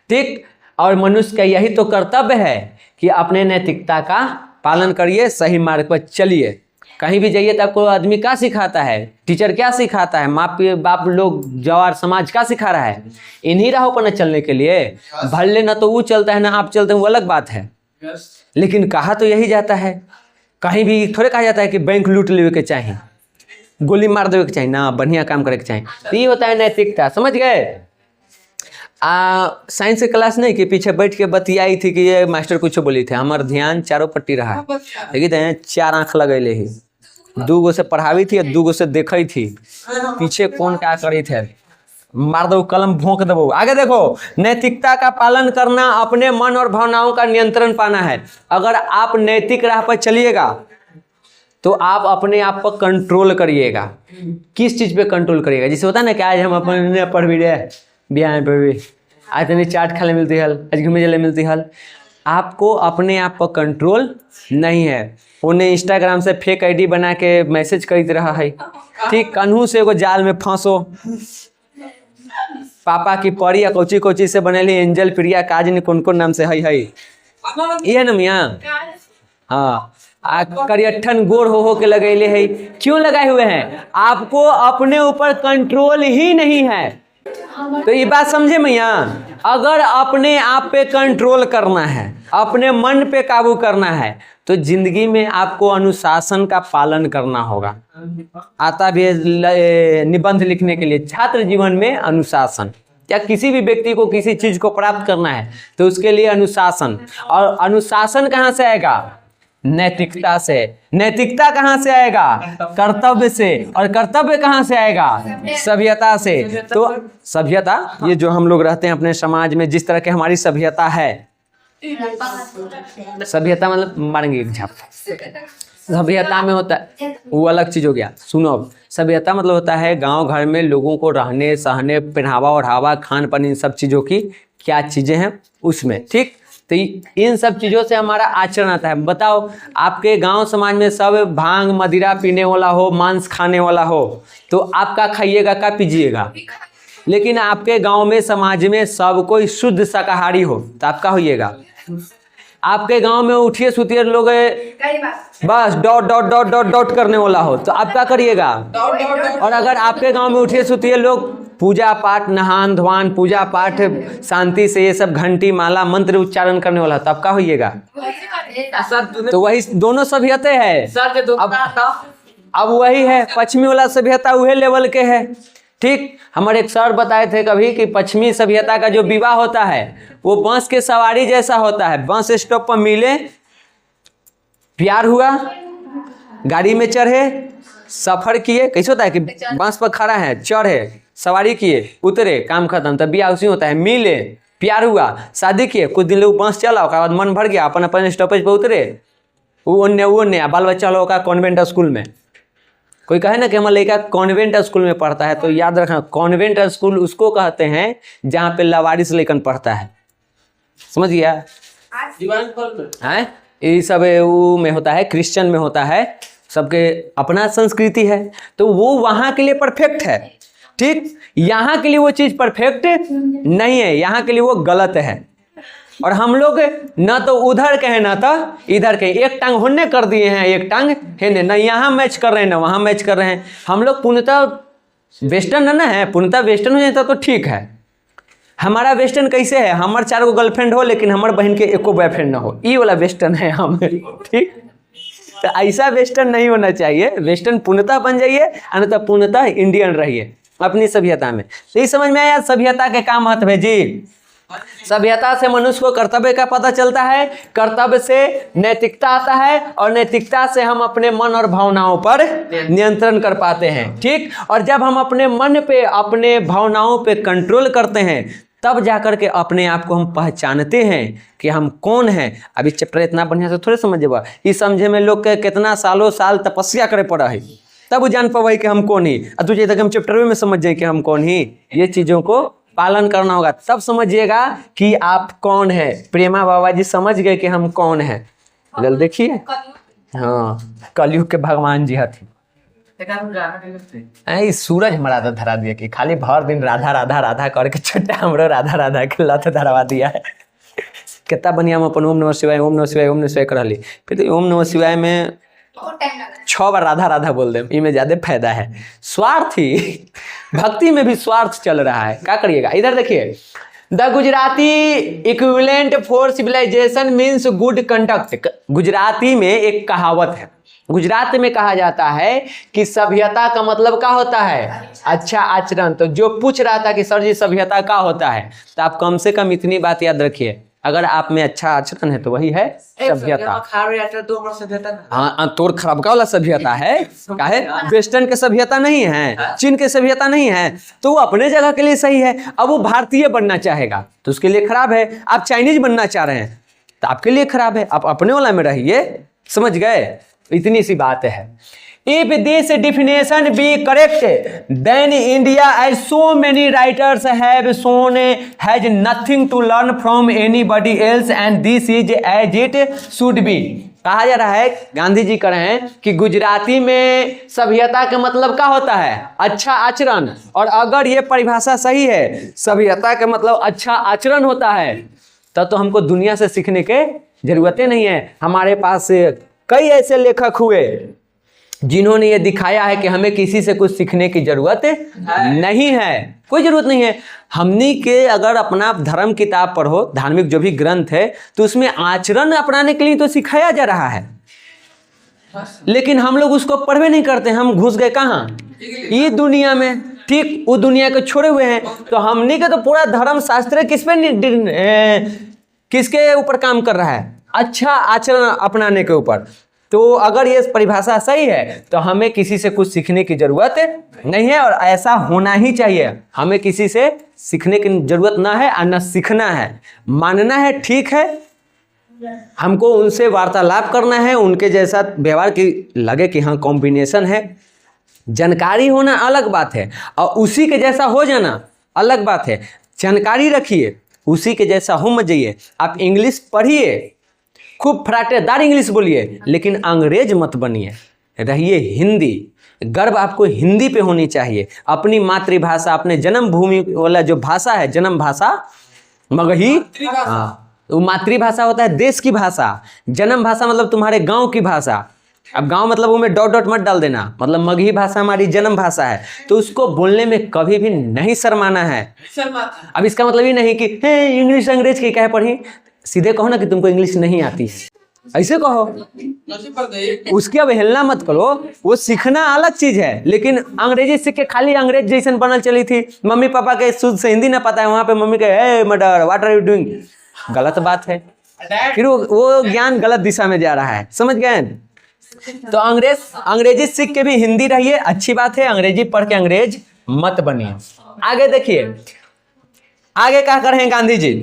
ठीक, और मनुष्य का यही तो कर्तव्य है कि अपने नैतिकता का पालन करिए, सही मार्ग पर चलिए। कहीं भी जाइए तो आपको आदमी क्या सिखाता है, टीचर क्या सिखाता है, माँ बाप लोग, जवार समाज क्या सिखा रहा है, इन्हीं राहों पर न चलने के लिए। भले न तो वो चलता है ना आप चलते हैं, वो अलग बात है, लेकिन कहा तो यही जाता है। कहीं भी थोड़े कहा जाता है कि बैंक लूट लेवे के चाहिए, गोली मार देवे के चाहिए ना, बढ़िया काम करे के चाहिए। तो ये होता है नैतिकता, समझ गए। साइंस की क्लास नहीं कि पीछे बैठ के बतियाई थी कि ये मास्टर कुछ बोली थे, हमार ध्यान चारों पट्टी रहा, देखिए 4 आँख लगैले ही, 2 गो से पढ़ावी थी और 2 गो से देखी थी, पीछे कौन क्या करी थे, मार दो कलम भोंक दो। आगे देखो, नैतिकता का पालन करना, अपने मन और भावनाओं का नियंत्रण पाना है। अगर आप नैतिक राह पर चलिएगा तो आप अपने आप पर कंट्रोल करिएगा। किस चीज पे कंट्रोल करिएगा, जैसे होता है ना कि आज हम अपने पढ़ भी रहे, बिहार पर भी आज तनी चाट खाने मिलती हल, आज घूमे जले मिलती हल, आपको अपने आप पर कंट्रोल नहीं है। उन्हें इंस्टाग्राम से फेक आईडी बना के मैसेज करते रहा है, ठीक, कन्हू से एगो जाल में फंसो, पापा की परी या कोची कोची से बनेली, एंजल प्रिया काज ने कौन नाम से है ये ना मियाँ, हाँ, करियठन गोर हो के लगेले है। क्यों लगाए हुए हैं, आपको अपने ऊपर कंट्रोल ही नहीं है। तो ये बात समझे मैया, अगर अपने आप पे कंट्रोल करना है, अपने मन पे काबू करना है, तो जिंदगी में आपको अनुशासन का पालन करना होगा। आता भी निबंध लिखने के लिए, छात्र जीवन में अनुशासन, या किसी भी व्यक्ति को किसी चीज को प्राप्त करना है तो उसके लिए अनुशासन। और अनुशासन कहाँ से आएगा, नैतिकता से। नैतिकता कहाँ से आएगा, कर्तव्य से। और कर्तव्य कहाँ से आएगा, सभ्यता से। तो सभ्यता, ये जो हम लोग रहते हैं अपने समाज में, जिस तरह की हमारी सभ्यता है, सभ्यता मतलब मारेंगे एक झाप, सभ्यता में होता है वो अलग चीज हो गया। सुनो, अब सभ्यता मतलब होता है गांव घर में लोगों को रहने सहने, पहनावा ओढ़ावा, खान पान, इन सब चीजों की क्या चीजें हैं उसमें, ठीक। तो इन सब चीज़ों से हमारा आचरण आता है। बताओ, आपके गांव समाज में सब भांग मदिरा पीने वाला हो, मांस खाने वाला हो, तो आप क्या खाइएगा, क्या पीजिएगा। लेकिन आपके गांव में समाज में सब कोई शुद्ध शाकाहारी हो तो आप क्या होइएगा। आपके गांव में उठिए सुतिए लोग बस डॉट करने वाला हो तो आप क्या करिएगा। और अगर आपके गांव में उठिए सुतिए लोग पूजा पाठ, नहान धोवान, पूजा पाठ शांति से, ये सब घंटी माला मंत्र उच्चारण करने वाला तो आप क्या होइएगा। तो वही दोनों सभ्यता है। अब वही है, पश्चिमी वाला सभ्यता वही लेवल के है, ठीक। हमारे एक सर बताए थे कभी कि पश्चिमी सभ्यता का जो विवाह होता है वो बांस के सवारी जैसा होता है। बांस स्टॉप पर मिले, प्यार हुआ, गाड़ी में चढ़े, सफर किए, कैसे होता है कि बांस पर खड़ा है, चढ़े, सवारी किए, उतरे, काम खत्म, तब बियाह उसी होता है। मिले, प्यार हुआ, शादी किए, कुछ दिन लोग बस चला, उसके बाद मन भर गया, अपन अपन स्टॉपेज पर उतरे, वो नया बाल बच्चा लोग का कॉन्वेंट स्कूल में। कोई कहे ना कि हमारा लड़का कॉन्वेंट स्कूल में पढ़ता है, तो याद रखना कॉन्वेंट स्कूल उसको कहते हैं जहाँ पे लवारिस लेकर पढ़ता है, समझ गया? है ये सब वो में होता है, क्रिश्चियन में होता है, सबके अपना संस्कृति है, तो वो वहाँ के लिए परफेक्ट है, ठीक। यहाँ के लिए वो चीज़ परफेक्ट नहीं है, यहाँ के लिए वो गलत है। और हम लोग न तो उधर के हैं ना तो इधर के, एक टांग होने कर दिए हैं, एक टांग है ना यहाँ मैच कर रहे हैं ना वहाँ मैच कर रहे हैं। हम लोग पूर्णतः वेस्टर्न है ना, है पूर्णतः वेस्टर्न हो जाता तो ठीक है। हमारा वेस्टर्न कैसे है, हमारे 4 गो गर्लफ्रेंड हो लेकिन हमारे बहन के एको बॉयफ्रेंड ना हो, ये वाला वेस्टर्न है हम, ठीक। तो ऐसा वेस्टर्न नहीं होना चाहिए, वेस्टर्न पूर्णतः बन जाइए, अन्यथा पूर्णतः इंडियन रहिए अपनी सभ्यता में। तो ये समझ में आया सभ्यता के क्या महत्व है जी? सभ्यता से मनुष्य को कर्तव्य का पता चलता है, कर्तव्य से नैतिकता आता है, और नैतिकता से हम अपने मन और भावनाओं पर नियंत्रण कर पाते हैं, ठीक। और जब हम अपने मन पे, अपने भावनाओं पे कंट्रोल करते हैं, तब जाकर के अपने आप को हम पहचानते हैं कि हम कौन हैं। अभी चैप्टर इतना बढ़िया से थोड़े समझेगा, ये समझे में लोग के कितना सालों साल तपस्या करे पड़ा है, तब वो जान पावे कि हम कौन ही। और तुझे तक हम चैप्टर में समझ जाए कि हम कौन ही, ये चीज़ों को पालन करना होगा, तब समझिएगा कि आप कौन है। प्रेमा बाबा जी समझ गए कि हम कौन है। जल्द देखिए, हाँ कलयुग के भगवान जी हथी। सूरज हमारा तो धरा दिया कि खाली भर दिन राधा राधा राधा करके छोटा हमरो राधा राधा के लत धरवा दिया है। कितना बढ़िया हम अपन ओम नमः शिवाय ओम नमः शिवाय ओम नमः शिवाय कर ली, फिर तो ओम नमः शिवाय में 6 बार राधा राधा बोल दे, इनमें ज्यादा फायदा है। स्वार्थी भक्ति में भी स्वार्थ चल रहा है, क्या करिएगा। इधर देखिए, the Gujarati equivalent for civilisation means good conduct. Gujarati में एक कहावत है, गुजरात में कहा जाता है कि सभ्यता का मतलब क्या होता है, अच्छा आचरण। तो जो पूछ रहा था कि सर जी सभ्यता क्या होता है, तो आप कम से कम इतनी बात याद रखिए, अगर आप में अच्छा आचरण है तो वही है सभ्यता। हाँ तोर खराब का वाला सभ्यता है, क्या है, वेस्टर्न के सभ्यता नहीं है, चीन के सभ्यता नहीं है, तो वो अपने जगह के लिए सही है। अब वो भारतीय बनना चाहेगा तो उसके लिए खराब है, आप चाइनीज बनना चाह रहे हैं तो आपके लिए खराब है, आप अपने वाला में रहिए, समझ गए। इतनी सी बात है। If this definition be correct, then India, as so many writers have shown, has nothing to learn from anybody else, and this is as it should be. कहा जा रहा है, गांधी जी कह रहे हैं कि गुजराती में सभ्यता का मतलब क्या होता है, अच्छा आचरण। और अगर ये परिभाषा सही है, सभ्यता का मतलब अच्छा आचरण होता है, तब तो हमको दुनिया से सीखने के जरूरतें नहीं है। हमारे पास कई ऐसे लेखक हुए जिन्होंने ये दिखाया है कि हमें किसी से कुछ सीखने की जरूरत नहीं है, कोई जरूरत नहीं है। हमने के अगर अपना धर्म किताब पढ़ो, धार्मिक जो भी ग्रंथ है, तो उसमें आचरण अपनाने के लिए तो सिखाया जा रहा है, लेकिन हम लोग उसको पढ़वे नहीं करते। हम घुस गए कहाँ, ये दुनिया में, ठीक, वो दुनिया को छोड़े हुए हैं। तो हमने का तो पूरा धर्म शास्त्र किसके ऊपर काम कर रहा है, अच्छा आचरण अपनाने के ऊपर। तो अगर ये परिभाषा सही है तो हमें किसी से कुछ सीखने की जरूरत नहीं है, और ऐसा होना ही चाहिए। हमें किसी से सीखने की जरूरत ना है और न सीखना है, मानना है, ठीक है। हमको उनसे वार्तालाप करना है, उनके जैसा व्यवहार की लगे कि हाँ कॉम्बिनेशन है। जानकारी होना अलग बात है, और उसी के जैसा हो जाना अलग बात है। जानकारी रखिए, उसी के जैसा हो मत जाइए। आप इंग्लिश पढ़िए, खूब फराटेदार इंग्लिश बोलिए, लेकिन अंग्रेज मत बनिए, रहिए हिंदी। गर्व आपको हिंदी पे होनी चाहिए, अपनी मातृभाषा, अपने जन्मभूमि वाला जो भाषा है, जन्म भाषा मगही, हाँ वो मातृभाषा होता है, देश की भाषा। जन्म भाषा मतलब तुम्हारे गांव की भाषा। अब गांव मतलब वो में डॉट डॉट मत डाल देना, मतलब मगही भाषा हमारी जन्म भाषा है, तो उसको बोलने में कभी भी नहीं शर्माना है। अब इसका मतलब ये नहीं कि इंग्लिश अंग्रेज की क्या पढ़ी, सीधे कहो ना कि तुमको इंग्लिश नहीं आती है, ऐसे कहो, उसकी अवहेलना मत करो। वो सीखना अलग चीज है, लेकिन अंग्रेजी सीख के खाली अंग्रेज जैसन बनल चली थी। मम्मी पापा के शुद्ध से हिंदी ना पता है, वहां पे मम्मी के hey mother what are you doing, गलत बात है, फिर वो ज्ञान गलत दिशा में जा रहा है, समझ गए। तो अंग्रेजी सीख के भी हिंदी रहिए, अच्छी बात है। अंग्रेजी पढ़ के अंग्रेज मत बनिए। आगे देखिए, आगे क्या कर रहे हैं गांधी जी,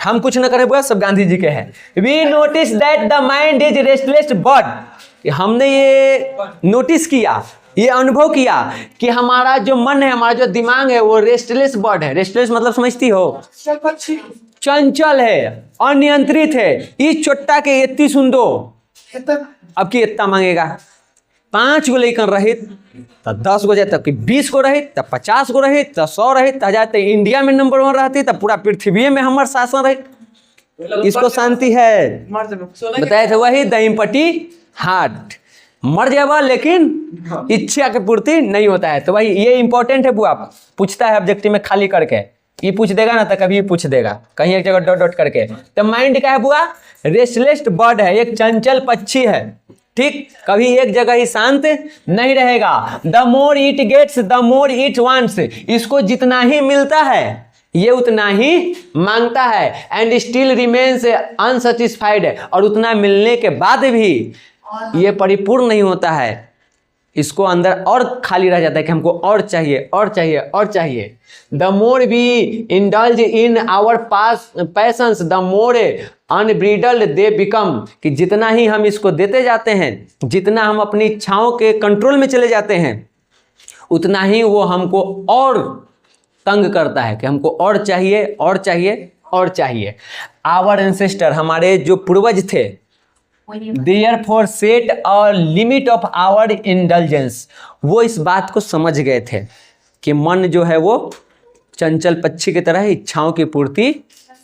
हम कुछ न करें, सब गांधी जी के हैं। We notice that the mind is restless bird. हमने ये नोटिस किया, ये अनुभव किया कि हमारा जो मन है, हमारा जो दिमाग है, वो रेस्टलेस बर्ड है। रेस्टलेस मतलब समझती हो, चंचल है, अनियंत्रित है। इस चोट्टा के इतनी सुंदो अब की इतना मांगेगा, 5 गो लेकर रहित तब 10 गो जाए, 20 को रहित तब 50 को रहित तब 100 रहित तब जाते इंडिया में नंबर 1 रहती, तब पूरा पृथ्वी में हमारे शासन रहित। इसको शांति है, बताए थे वही दहीपट्टी हार्ट। मर जाएगा लेकिन इच्छा की पूर्ति नहीं होता है। तो भाई ये इंपॉर्टेंट है, बुआ पूछता है ऑब्जेक्टिव में खाली करके, ये पूछ देगा ना तो कभी पूछ देगा कहीं एक जगह डॉट डॉट करके। तो माइंड क्या है बुआ, रेस्टलेस बर्ड है, एक चंचल पक्षी है, ठीक, कभी एक जगह ही शांत नहीं रहेगा। The more it gets the more it wants, इसको जितना ही मिलता है ये उतना ही मांगता है। एंड स्टिल रिमेन्स अनसेटिस्फाइड, और उतना मिलने के बाद भी ये परिपूर्ण नहीं होता है, इसको अंदर और खाली रह जाता है कि हमको और चाहिए और चाहिए और चाहिए। The more we indulge in our passions the more unbridled they become, कि जितना ही हम इसको देते जाते हैं, जितना हम अपनी इच्छाओं के कंट्रोल में चले जाते हैं, उतना ही वो हमको और तंग करता है कि हमको और चाहिए और चाहिए और चाहिए। आवर एंसेस्टर, हमारे जो पूर्वज थे, Therefore set a limit of our indulgence, वो इस बात को समझ गए थे कि मन जो है वो चंचल पक्षी की तरह इच्छाओं की पूर्ति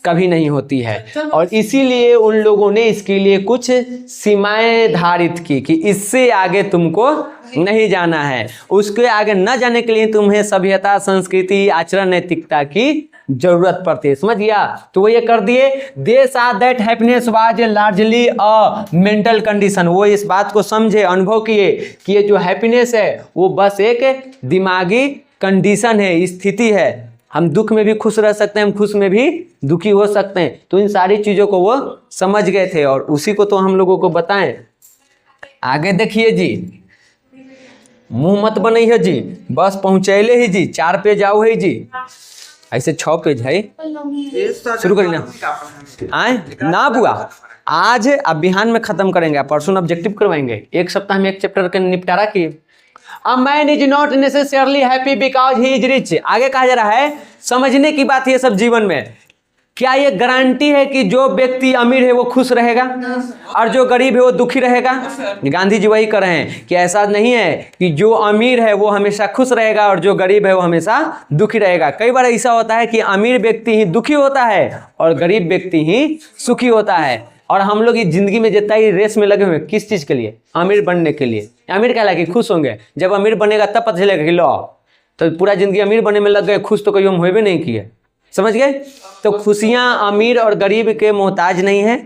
कभी नहीं होती है, और इसीलिए उन लोगों ने इसके लिए कुछ सीमाएं धारित की कि इससे आगे तुमको नहीं जाना है। उसके आगे न जाने के लिए तुम्हें सभ्यता, संस्कृति, आचरण, नैतिकता की जरूरत पड़ती है, समझ गया। तो वो ये कर दिए, दे saw that happiness was largely a mental condition, वो इस बात को समझे, अनुभव किए कि ये जो हैप्पीनेस है वो बस एक दिमागी कंडीशन है, स्थिति है। हम दुख में भी खुश रह सकते हैं, हम खुश में भी दुखी हो सकते हैं। तो इन सारी चीज़ों को वो समझ गए थे और उसी को तो हम लोगों को बताएं। आगे देखिए जी, मुंह मत बनइए जी, बस पहुँचैले ही जी, 4 पेज आओ है जी, ऐसे 6 पेज है, शुरू करें ना आए ना बुआ। आज अब बिहान में खत्म करेंगे, परसों ऑब्जेक्टिव करवाएंगे, एक सप्ताह में एक चैप्टर का निपटारा किए। A man is not necessarily happy because he is rich, आगे कहा जा रहा है, समझने की बात ये सब जीवन में। क्या ये गारंटी है कि जो व्यक्ति अमीर है वो खुश रहेगा और जो गरीब है वो दुखी रहेगा? गांधी जी वही कर रहे हैं कि ऐसा नहीं है कि जो अमीर है वो हमेशा खुश रहेगा और जो गरीब है वो हमेशा दुखी रहेगा। कई बार ऐसा होता है कि अमीर व्यक्ति ही दुखी होता है और गरीब व्यक्ति ही सुखी होता है। और हम लोग इस जिंदगी में जितना ही रेस में लगे हुए हैं, किस चीज़ के लिए? अमीर बनने के लिए। अमीर क्या लगे? खुश होंगे। जब अमीर बनेगा तब पता चलेगा कि लो, तो पूरा जिंदगी अमीर बनने में लग गए, खुश तो कभी हम हुए भी नहीं किए, समझ गए? तो खुशियाँ अमीर और गरीब के मोहताज नहीं है,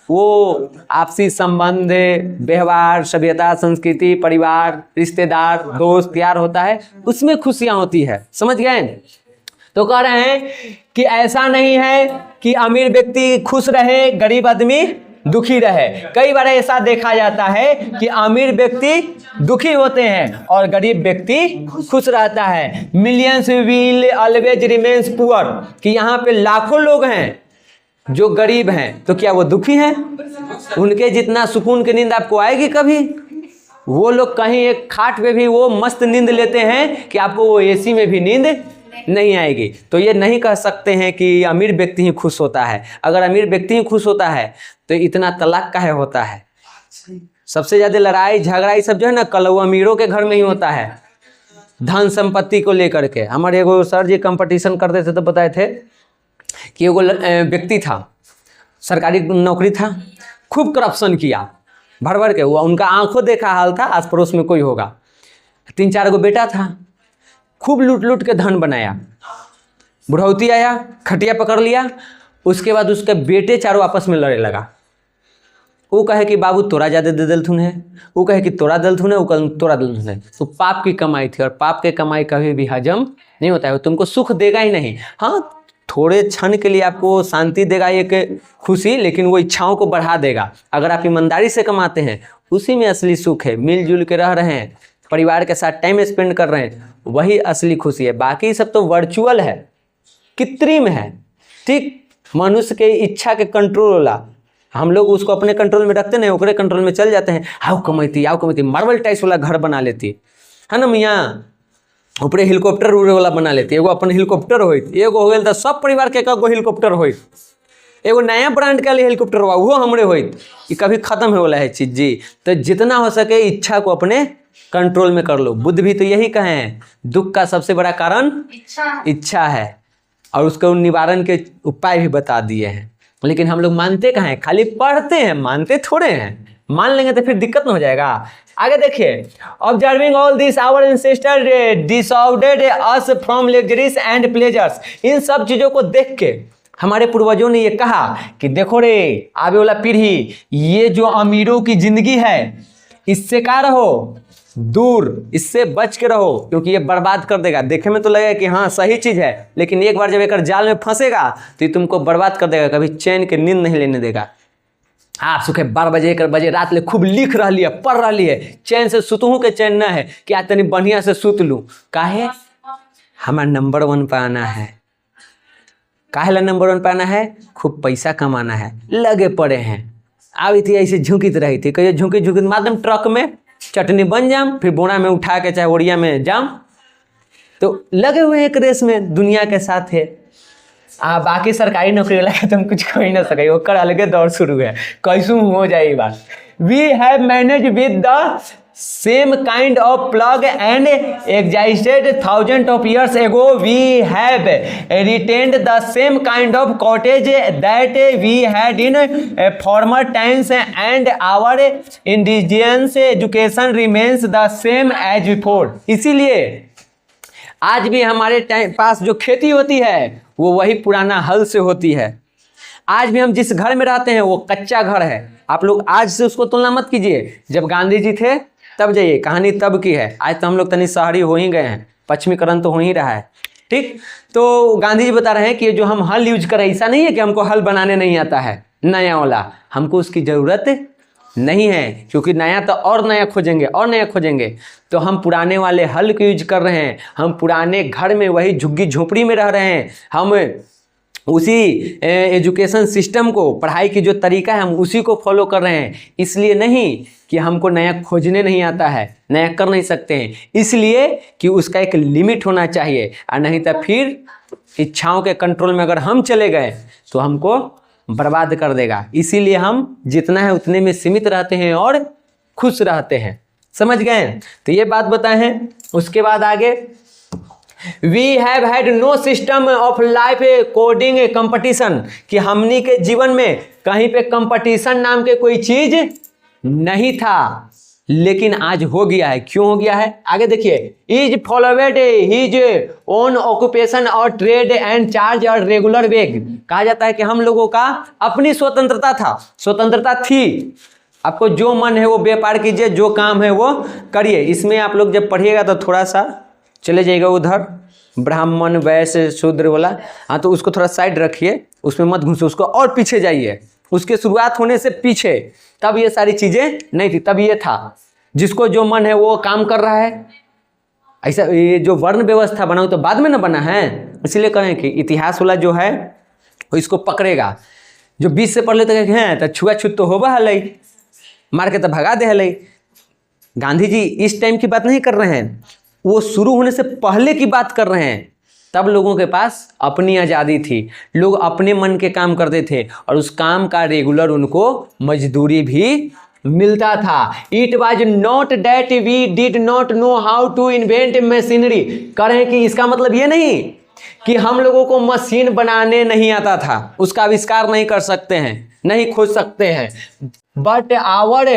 वो आपसी संबंध, व्यवहार, सभ्यता, संस्कृति, परिवार, रिश्तेदार, दोस्त, यार होता है, उसमें खुशियाँ होती है, समझ गए? तो कह रहे हैं कि ऐसा नहीं है कि अमीर व्यक्ति खुश रहे, गरीब आदमी दुखी रहे। कई बार ऐसा देखा जाता है कि अमीर व्यक्ति दुखी होते हैं और गरीब व्यक्ति खुश रहता है। Millions will always remains poor, कि यहाँ पे लाखों लोग हैं जो गरीब हैं, तो क्या वो दुखी हैं? उनके जितना सुकून की नींद आपको आएगी कभी? वो लोग कहीं एक खाट पे भी वो मस्त नींद लेते हैं कि आपको वो एसी में भी नींद नहीं आएगी। तो ये नहीं कह सकते हैं कि अमीर व्यक्ति ही खुश होता है। अगर अमीर व्यक्ति ही खुश होता है तो इतना तलाक काहे होता है? सबसे ज्यादा लड़ाई झगड़ा ये सब जो है ना, कल वो अमीरों के घर में ही होता है, धन संपत्ति को लेकर के। हमारे एगो सर जी कंपटीशन करते थे तो बताए थे कि एगो व्यक्ति था, सरकारी नौकरी था, खूब करप्शन किया भर भर के। वो उनका आंखों देखा हाल था, आस पड़ोस में कोई होगा। 3-4 गो बेटा था, खूब लूट लूट के धन बनाया। बुढ़ौती आया, खटिया पकड़ लिया, उसके बाद उसके बेटे चारों आपस में लड़े लगा। वो कहे कि बाबू तोरा ज़्यादा दे दलथुन है, वो कहे कि तोरा दलथुन है, वो कहे तोरा दलथुन है। तो पाप की कमाई थी और पाप के कमाई कभी भी हजम नहीं होता है, तुमको सुख देगा ही नहीं। हाँ, थोड़े क्षण के लिए आपको शांति देगा, एक खुशी, लेकिन वो इच्छाओं को बढ़ा देगा। अगर आप ईमानदारी से कमाते हैं, उसी में असली सुख है। मिलजुल के रह रहे हैं, परिवार के साथ टाइम स्पेंड कर रहे हैं, वही असली खुशी है। बाकी सब तो वर्चुअल है, कृत्रिम है। ठीक, मनुष्य के इच्छा के कंट्रोल होला, हम लोग उसको अपने कंट्रोल में रखते नहीं, ओकरे कंट्रोल में चल जाते हैं। आओ कमैती मार्बल टाइल्स वाला घर बना लेती है ना मियाँ, ऊपरे हेलीकॉप्टर उड़े वाला बना लेती, एगो अपन हेलीकॉप्टर होइत, एगो हो गया तो सब परिवार के एगो हेलीकॉप्टर होइत, एगो नया ब्रांड के हेलीकॉप्टर हुआ वो हमरे होइत। ये कभी खत्म हो वाला है चीज जी। तो जितना हो सके इच्छा को अपने कंट्रोल में कर लो। बुद्ध भी तो यही कहे हैं, दुख का सबसे बड़ा कारण इच्छा है, और उसके निवारण के उपाय भी बता दिए हैं। लेकिन हम लोग मानते कहाँ हैं, खाली पढ़ते हैं, मानते थोड़े हैं। मान लेंगे तो फिर दिक्कत न हो जाएगा। आगे देखिए, observing all this our ancestor decided us from luxuries and pleasures. इन सब चीजों को देख के हमारे पूर्वजों ने ये कहा कि देखो रे आगे वाला पीढ़ी, ये जो अमीरों की जिंदगी है इससे क्या रहो दूर, इससे बच के रहो, क्योंकि ये बर्बाद कर देगा। देखे में तो लगेगा कि हाँ सही चीज है, लेकिन एक बार जब एक जाल में फंसेगा तो ये तुमको बर्बाद कर देगा, कभी चैन के नींद नहीं लेने देगा। आप सुखे 12 बजे 1 बजे रात ले खूब लिख रही है, पढ़ रही है, चैन से सुतहूँ के चैन ना है कि आज तनी बढ़िया से सुत लूँ। काहे? हमारा नंबर 1 पे आना है। काहे ला नंबर 1 पे आना है? खूब पैसा कमाना है, लगे पड़े हैं। आई थी ऐसे झुकित रही थी, कहिए झुकी माध्यम ट्रक में चटनी बन जाम, फिर बोरा में उठा के चाहे ओड़िया में जाम, तो लगे हुए एक रेस में दुनिया के साथ है। बाकी सरकारी नौकरी वाला के तुम कुछ कह ही ना सके, ओकर अलगे दौर शुरू है, कैसू हो जाए ये बात। We have manage with the same kind of plug and existed thousand of years ago. We have retained the same kind of cottage that we had in former times and our indigenous education remains the same as before. इसीलिए आज भी हमारे पास जो खेती होती है वो वही पुराना हल से होती है। आज भी हम जिस घर में रहते हैं वो कच्चा घर है। आप लोग आज से उसको तुलना मत कीजिए, जब गांधी जी थे तब जाइए, कहानी तब की है। आज तो हम लोग तनी शहरी हो ही गए हैं, पश्चिमीकरण तो हो ही रहा है। ठीक, तो गांधी जी बता रहे हैं कि जो हम हल यूज करें, ऐसा नहीं है कि हमको हल बनाने नहीं आता है नया वाला, हमको उसकी ज़रूरत नहीं है, क्योंकि नया तो और नया खोजेंगे और नया खोजेंगे। तो हम पुराने वाले हल को यूज कर रहे हैं, हम पुराने घर में वही झुग्गी झोपड़ी में रह रहे हैं, हम उसी एजुकेशन सिस्टम को, पढ़ाई की जो तरीका है हम उसी को फॉलो कर रहे हैं। इसलिए नहीं कि हमको नया खोजने नहीं आता है, नया कर नहीं सकते हैं, इसलिए कि उसका एक लिमिट होना चाहिए, और नहीं तो फिर इच्छाओं के कंट्रोल में अगर हम चले गए तो हमको बर्बाद कर देगा। इसीलिए हम जितना है उतने में सीमित रहते हैं और खुश रहते हैं। समझ गए? तो ये बात बताए हैं। उसके बाद आगे, we have had no system of life coding competition, कि हमनी के जीवन में कहीं पे कंपटीशन नाम के कोई चीज नहीं था, लेकिन आज हो गया है। क्यों हो गया है? आगे देखिए, इज फॉलोवेड हिज ओन ऑक्यूपेशन और ट्रेड एंड चार्ज और रेगुलर वेग। कहा जाता है कि हम लोगों का अपनी स्वतंत्रता था, स्वतंत्रता थी, आपको जो मन है वो व्यापार कीजिए, जो काम है वो करिए। इसमें आप लोग जब पढ़िएगा तो थोड़ा सा चले जाइएगा उधर ब्राह्मण वैश्य शूद्र वाला, हाँ तो उसको थोड़ा साइड रखिए, उसमें मत घुसे, उसको और पीछे जाइए, उसके शुरुआत होने से पीछे, तब ये सारी चीज़ें नहीं थी, तब ये था जिसको जो मन है वो काम कर रहा है। ऐसा ये जो वर्ण व्यवस्था बना तो बाद में ना बना है, इसलिए कहें कि इतिहास वाला जो है वो इसको पकड़ेगा। जो 20 से पढ़ लेते हैं तो छुआछूत तो होगा हल, मार के तो भगा दे हल। गांधी जी इस टाइम की बात नहीं कर रहे हैं, वो शुरू होने से पहले की बात कर रहे हैं। तब लोगों के पास अपनी आज़ादी थी, लोग अपने मन के काम करते थे और उस काम का रेगुलर उनको मजदूरी भी मिलता था। It was not that we did not know how to invent machinery. करें कि इसका मतलब ये नहीं कि हम लोगों को मशीन बनाने नहीं आता था, उसका आविष्कार नहीं कर सकते हैं, नहीं खोज सकते हैं। But our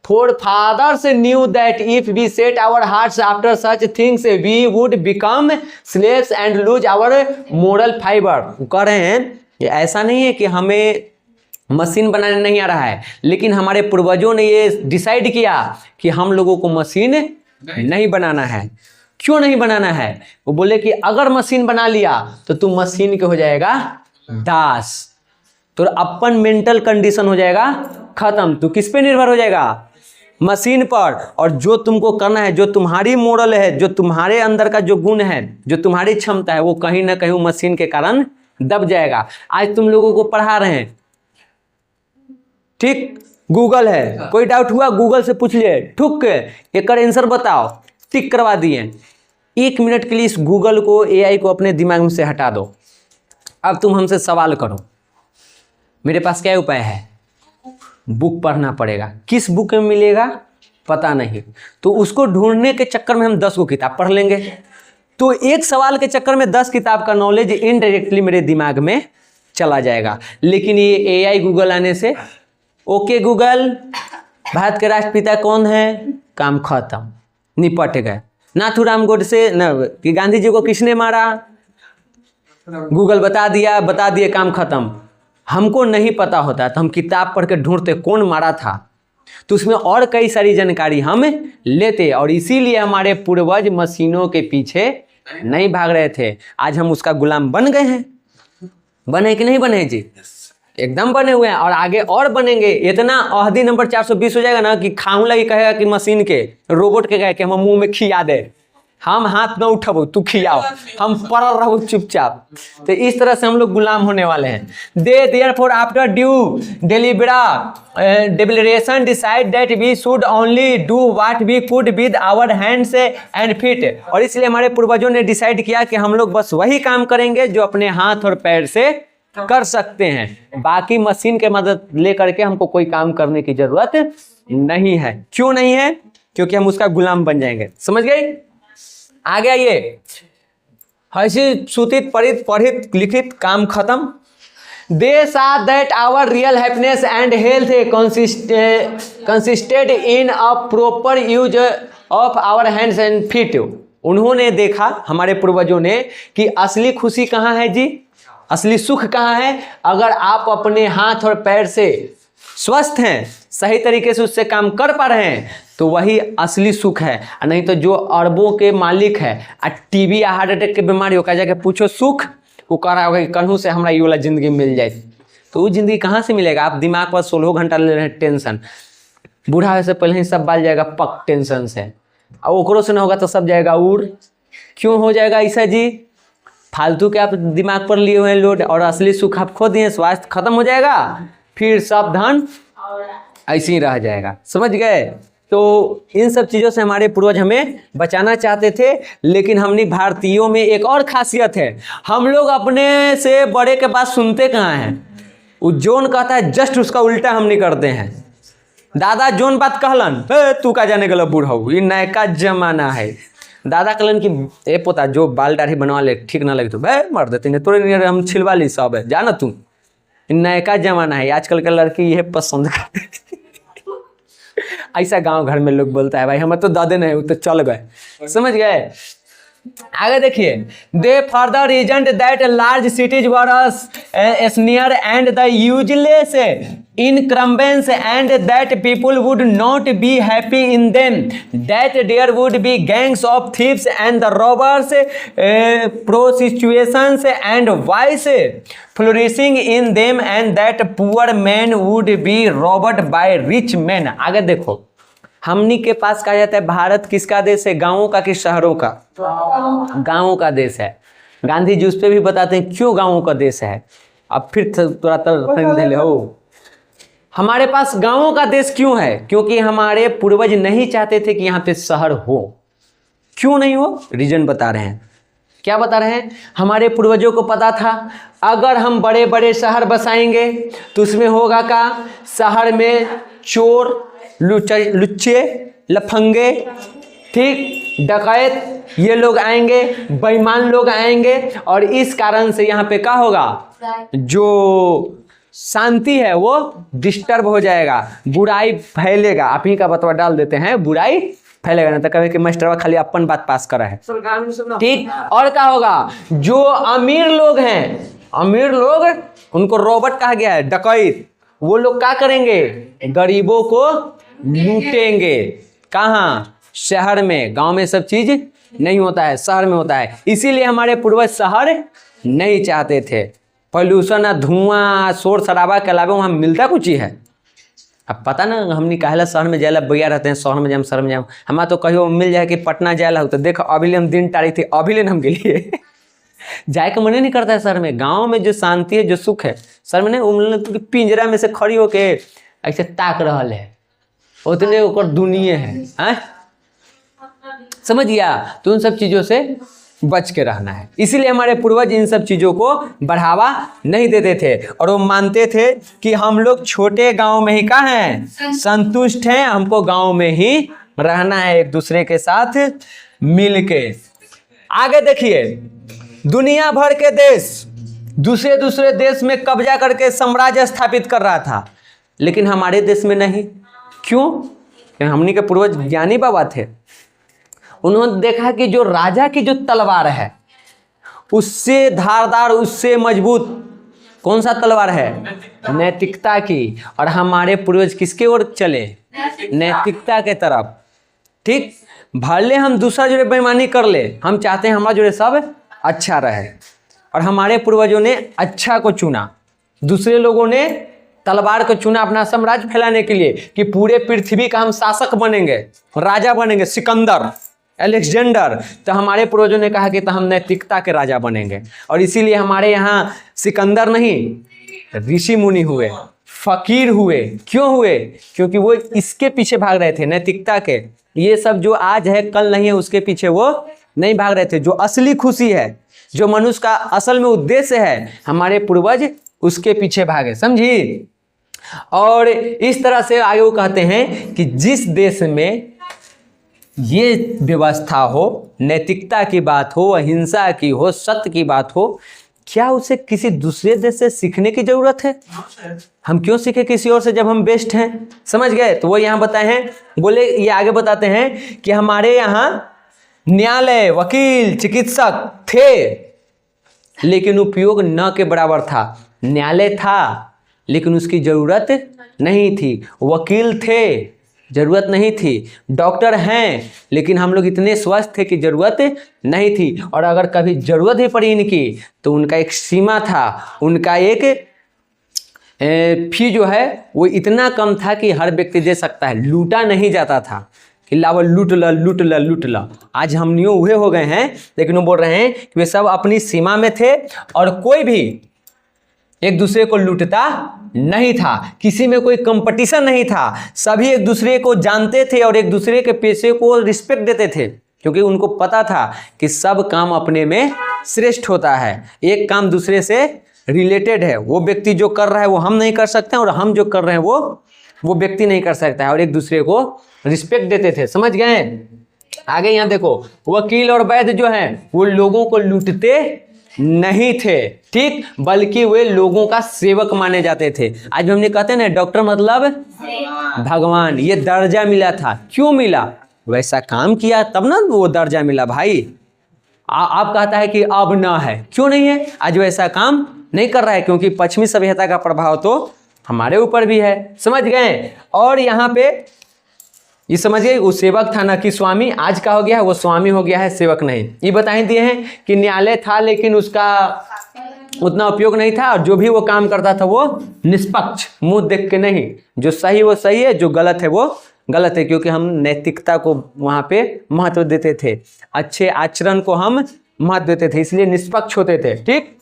forefathers knew that if we set our hearts after such things we would become slaves and lose our moral fiber। कह रहे हैं ऐसा नहीं है कि हमें मशीन बनाने नहीं आ रहा है, लेकिन हमारे पूर्वजों ने ये डिसाइड किया कि हम लोगों को मशीन नहीं बनाना है। क्यों नहीं बनाना है? वो बोले कि अगर मशीन बना लिया तो तू मशीन के हो जाएगा दास, तो अपन मेंटल कंडीशन हो जाएगा खत्म, तू किस पे निर्भर हो जाएगा? मशीन पर, और जो तुमको करना है, जो तुम्हारी मोरल है, जो तुम्हारे अंदर का जो गुण है, जो तुम्हारी क्षमता है, वो कहीं ना कहीं मशीन के कारण दब जाएगा। आज तुम लोगों को पढ़ा रहे हैं, ठीक, गूगल है, कोई डाउट हुआ गूगल से पूछ लिए, ठुक एक आंसर बताओ, टिक करवा दिए। 1 मिनट के लिए इस गूगल को, एआई को अपने दिमाग में से हटा दो। अब तुम हमसे सवाल करो, मेरे पास क्या उपाय है? बुक पढ़ना पड़ेगा। किस बुक में मिलेगा पता नहीं, तो उसको ढूंढने के चक्कर में हम 10 को किताब पढ़ लेंगे, तो एक सवाल के चक्कर में 10 किताब का नॉलेज इनडायरेक्टली मेरे दिमाग में चला जाएगा। लेकिन ये एआई गूगल आने से, ओके गूगल, भारत के राष्ट्रपिता कौन है, काम खत्म, निपट गए। नाथूराम गोडसे कि गांधी जी को किसने मारा, गूगल बता दिए, काम खत्म। हमको नहीं पता होता तो हम किताब पढ़ के ढूंढते कौन मारा था, तो उसमें और कई सारी जानकारी हम लेते, और इसीलिए हमारे पूर्वज मशीनों के पीछे नहीं भाग रहे थे। आज हम उसका गुलाम बन गए हैं। बने कि नहीं बने जी? एकदम बने हुए हैं, और आगे और बनेंगे। इतना अहदी नंबर 420 हो जाएगा ना कि खाऊं लगी कहेगा कि मशीन के, रोबोट के कहे कि हम मुंह में खिया दे, हम हाथ न उठाबो, तू खियाओ, हम पड़ रहो चुपचाप। तो इस तरह से हम लोग गुलाम होने वाले हैं। They therefore after due deliberation decide that we should only do what we could with our hands and feet. और इसलिए हमारे पूर्वजों ने डिसाइड किया कि हम लोग बस वही काम करेंगे जो अपने हाथ और पैर से कर सकते हैं। बाकी मशीन के मदद लेकर के हमको कोई काम करने की जरूरत नहीं है। क्यों नहीं है? क्योंकि हम उसका गुलाम बन जाएंगे। समझ गए? आ गया ये हसी सूतित परित पढ़ित लिखित, काम खत्म। They saw that our real happiness and health consisted in a proper use of our hands and feet. उन्होंने देखा, हमारे पूर्वजों ने, कि असली खुशी कहाँ है जी, असली सुख कहाँ है? अगर आप अपने हाथ और पैर से स्वस्थ हैं, सही तरीके से उससे काम कर पा रहे हैं, तो वही असली सुख है। नहीं तो जो अरबों के मालिक है, टीबी या हार्ट अटैक के बीमारी होकर जाके पूछो सुख, वो कह रहा होगा कि कन्हू से हमारा ये वाला जिंदगी मिल जाए, तो वो जिंदगी कहाँ से मिलेगा? आप दिमाग पर 16 घंटा ले रहे हैं टेंशन, बूढ़ा होने से पहले ही सब बाल जाएगा पक टेंशन से, और ओकरों से ना होगा तो सब जाएगा उड़। क्यों हो जाएगा ऐसा जी? फालतू के आप दिमाग पर लिए हुए हैं लोड, और असली सुख आप खो दिए, स्वास्थ्य खत्म हो जाएगा, फिर सब धन ऐसे ही रह जाएगा। समझ गए? तो इन सब चीज़ों से हमारे पूर्वज हमें बचाना चाहते थे। लेकिन हमने भारतीयों में एक और खासियत है, हम लोग अपने से बड़े के बात सुनते कहाँ हैं? वो जोन कहता है जस्ट उसका उल्टा हम नहीं करते हैं। दादा जोन बात कहलन, तू का जाने गला बूढ़ा, ये नयका जमाना है। दादा कहलन कि ए पोता जो बाल दाढ़ी बनवा ले, ठीक ना लगे तो मार देते हैं, तोरे नहीं हम छिलवा ली सब है, जाना तू, नयका जमाना है। आजकल के लड़की यह पसंद करते ऐसा गांव घर में लोग बोलता है, भाई हमें तो दादे नहीं, वो तो चल गए। समझ गए? आगे देखिए, they further reason that large cities were snare and the useless encumbrance and that people would not be happy in them, that there would be gangs of thieves and the robbers, prostitutions and vice flourishing in them, and that poor man would be robbed by rich man. आगे देखो, हमनी के पास कहा जाता है भारत किसका देश है? गांवों का कि शहरों का? गांवों का देश है। गांधी जी उस पर भी बताते हैं क्यों गांवों का देश है। अब फिर थोड़ा तर हो, हमारे पास गांवों का देश क्यों है? क्योंकि हमारे पूर्वज नहीं चाहते थे कि यहाँ पे शहर हो। क्यों नहीं हो? रीजन बता रहे हैं। क्या बता रहे हैं? हमारे पूर्वजों को पता था अगर हम बड़े बड़े शहर बसाएंगे तो उसमें होगा क्या? शहर में चोर, लुच्चे, लफंगे, ठीक, डकैत, ये लोग आएंगे, बेईमान लोग आएंगे, और इस कारण से यहाँ पे क्या होगा? जो शांति है वो डिस्टर्ब हो जाएगा, बुराई फैलेगा। आप ही का बतवा डाल देते हैं, बुराई फैलेगा। ना तो कहे कि मास्टरवा खाली अपन बात पास करा है, ठीक। और क्या होगा? जो अमीर लोग हैं, अमीर लोग, उनको रॉबर्ट कहा गया है, डकैत, वो लोग क्या करेंगे? गरीबों को लूटेंगे। कहाँ? शहर में। गांव में सब चीज नहीं होता है, शहर में होता है। इसीलिए हमारे पूर्वज शहर नहीं चाहते थे। पॉल्यूशन, धुआं, शोर शराबा के अलावा वहां मिलता कुछ ही है? अब पता ना हमने कहला शहर में जाएला बढ़िया रहते हैं, शहर में जाम शहर में जाम, हमारा तो कहियो मिल जाए कि पटना जाएला हो तो देखो अभी हम दिन टारी थे, अभी हम गेलिए जाए का मन नहीं करता है शहर में। गांव में जो शांति है, जो सुख है, शहर में नहीं। पिंजरा में से खड़ी होके ऐसे ताक रहा है, उतने ऊपर दुनिया है, समझ गया। तो उन सब चीजों से बच के रहना है। इसीलिए हमारे पूर्वज इन सब चीजों को बढ़ावा नहीं देते थे और वो मानते थे कि हम लोग छोटे गांव में ही कहाँ हैं, संतुष्ट हैं, हमको गांव में ही रहना है, एक दूसरे के साथ मिल के। आगे देखिए, दुनिया भर के देश दूसरे दूसरे देश में कब्जा करके साम्राज्य स्थापित कर रहा था, लेकिन हमारे देश में नहीं। क्यों? क्योंकि हमनी के पूर्वज ज्ञानी बाबा थे। उन्होंने देखा कि जो राजा की जो तलवार है उससे धारदार, उससे मजबूत कौन सा तलवार है? नैतिकता की। और हमारे पूर्वज किसके ओर चले? नैतिकता के तरफ। ठीक, भले हम दूसरा जो बेईमानी कर ले, हम चाहते हैं हमारा जो सब अच्छा रहे। और हमारे पूर्वजों ने अच्छा को चुना, दूसरे लोगों ने तलवार को चुना अपना साम्राज्य फैलाने के लिए कि पूरे पृथ्वी का हम शासक बनेंगे, राजा बनेंगे, सिकंदर, अलेक्जेंडर। तो हमारे पूर्वजों ने कहा कि तो हम नैतिकता के राजा बनेंगे। और इसीलिए हमारे यहाँ सिकंदर नहीं, ऋषि मुनि हुए, फकीर हुए। क्यों हुए? क्योंकि वो इसके पीछे भाग रहे थे, नैतिकता के। ये सब जो आज है कल नहीं है, उसके पीछे वो नहीं भाग रहे थे। जो असली खुशी है, जो मनुष्य का असल में उद्देश्य है, हमारे पूर्वज उसके पीछे भागे, समझी। और इस तरह से आगे वो कहते हैं कि जिस देश में ये व्यवस्था हो, नैतिकता की बात हो, अहिंसा की हो, सत्य की बात हो, क्या उसे किसी दूसरे देश से सीखने की जरूरत है? हम क्यों सीखे किसी और से जब हम बेस्ट हैं? समझ गए। तो वो यहाँ बताए हैं, बोले ये आगे बताते हैं कि हमारे यहाँ न्यायालय, वकील, चिकित्सक थे, लेकिन उपयोग न के बराबर था। न्यायालय था लेकिन उसकी जरूरत नहीं थी, वकील थे, जरूरत नहीं थी, डॉक्टर हैं, लेकिन हम लोग इतने स्वस्थ थे कि जरूरत नहीं थी। और अगर कभी जरूरत ही पड़ी इनकी तो उनका एक सीमा था, उनका एक फी जो है वो इतना कम था कि हर व्यक्ति दे सकता है, लूटा नहीं जाता था कि लावा लूट ला लूट ला लूट ला। आज हम न्यू हुए हो गए हैं, लेकिन वो बोल रहे हैं कि वे सब अपनी सीमा में थे और कोई भी एक दूसरे को लूटता नहीं था, किसी में कोई कंपटीशन नहीं था, सभी एक दूसरे को जानते थे और एक दूसरे के पेशे को रिस्पेक्ट देते थे, क्योंकि उनको पता था कि सब काम अपने में श्रेष्ठ होता है, एक काम दूसरे से रिलेटेड है। वो व्यक्ति जो कर रहा है वो हम नहीं कर सकते और हम जो कर रहे हैं वो व्यक्ति नहीं कर सकता है, और एक दूसरे को रिस्पेक्ट देते थे। समझ गए? आगे यहाँ देखो, वकील और वैद्य जो हैं वो लोगों को लूटते नहीं थे, ठीक, बल्कि वे लोगों का सेवक माने जाते थे। आज भी हमने कहते हैं ना, डॉक्टर मतलब भगवान। ये दर्जा मिला था, क्यों मिला? वैसा काम किया तब ना वो दर्जा मिला भाई। आप कहता है कि अब ना है, क्यों नहीं है? आज वैसा काम नहीं कर रहा है, क्योंकि पश्चिमी सभ्यता का प्रभाव तो हमारे ऊपर भी है। समझ गए? और यहाँ पे ये समझिए, वो सेवक था ना कि स्वामी। आज का हो गया है वो स्वामी हो गया है, सेवक नहीं। ये बता ही दिए हैं कि न्यायालय था लेकिन उसका उतना उपयोग नहीं था, और जो भी वो काम करता था वो निष्पक्ष, मुंह देख के नहीं, जो सही वो सही है, जो गलत है वो गलत है, क्योंकि हम नैतिकता को वहाँ पे महत्व देते थे, अच्छे आचरण को हम महत्व देते थे, इसलिए निष्पक्ष होते थे, ठीक।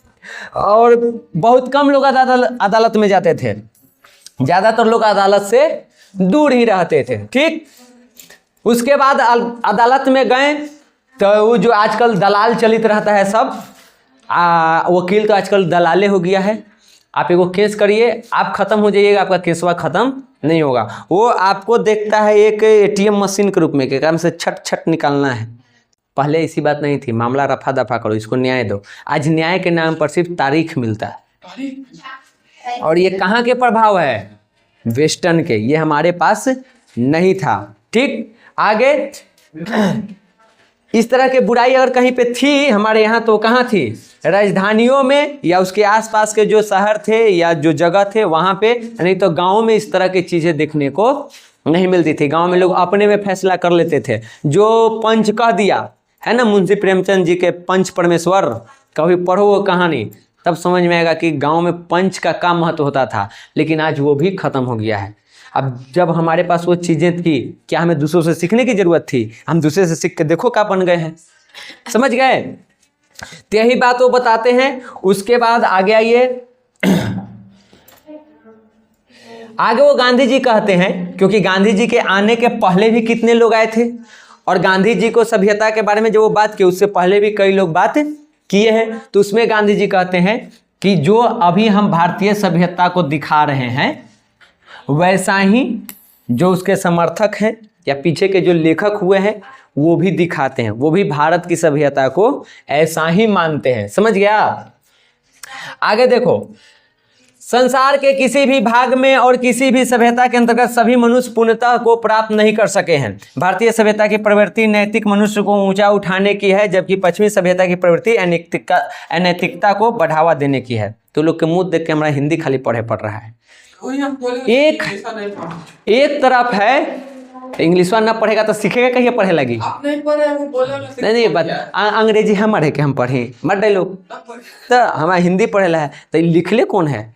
और बहुत कम लोग अदालत में जाते थे, ज़्यादातर लोग अदालत से दूर ही रहते थे, ठीक। उसके बाद अदालत में गए तो वो जो आजकल दलाल चलित रहता है सब, वकील तो आजकल दलाले हो गया है। आप एगो केस करिए, आप खत्म हो जाइएगा, आपका केसवा खत्म नहीं होगा। वो आपको देखता है एक एटीएम मशीन के रूप में, के काम से छट छट निकालना है। पहले ऐसी बात नहीं थी, मामला रफा दफा करो, इसको न्याय दो। आज न्याय के नाम पर सिर्फ तारीख मिलता है, और ये कहाँ के प्रभाव है? वेस्टर्न के। ये हमारे पास नहीं था, ठीक। आगे इस तरह के बुराई अगर कहीं पे थी हमारे यहाँ तो कहाँ थी? राजधानियों में या उसके आसपास के जो शहर थे या जो जगह थे वहाँ पे, नहीं तो गाँव में इस तरह की चीज़ें देखने को नहीं मिलती थी। गाँव में लोग अपने में फैसला कर लेते थे, जो पंच कह दिया है ना, मुंशी प्रेमचंद जी के पंच परमेश्वर, कभी पढ़ो वो कहानी, तब समझ में आएगा कि गांव में पंच का काम महत्व होता था, लेकिन आज वो भी खत्म हो गया है। अब जब हमारे पास वो चीजें थी, क्या हमें दूसरों से सीखने की जरूरत थी? हम दूसरे से सीख के देखो क्या बन गए हैं। समझ गए? तो यही बात वो बताते हैं। उसके बाद आगे आइए, आगे वो गांधी जी कहते हैं, क्योंकि गांधी जी के आने के पहले भी कितने लोग आए थे, और गांधी जी को सभ्यता के बारे में जो वो बात की उससे पहले भी कई लोग बात किए हैं। तो उसमें गांधी जी कहते हैं कि जो अभी हम भारतीय सभ्यता को दिखा रहे हैं, वैसा ही जो उसके समर्थक हैं या पीछे के जो लेखक हुए हैं वो भी दिखाते हैं, वो भी भारत की सभ्यता को ऐसा ही मानते हैं। समझ गया? आगे देखो, संसार के किसी भी भाग में और किसी भी सभ्यता के अंतर्गत सभी मनुष्य पूर्णता को प्राप्त नहीं कर सके हैं। भारतीय सभ्यता की प्रवृत्ति नैतिक मनुष्य को ऊंचा उठाने की है, जबकि पश्चिमी सभ्यता की प्रवृत्ति अनैतिकता को बढ़ावा देने की है। तो लोग के मुंह देख के हमारा हिंदी खाली पढ़े पड़ रहा है। एक तरफ है इंग्लिश ना पढ़ेगा तो सीखेगा कहीं पढ़े लगी। नहीं अंग्रेजी हमारे के हम पढ़े मत डे लोग, तो हमारा हिंदी पढ़ेला है। तो लिखले कौन है?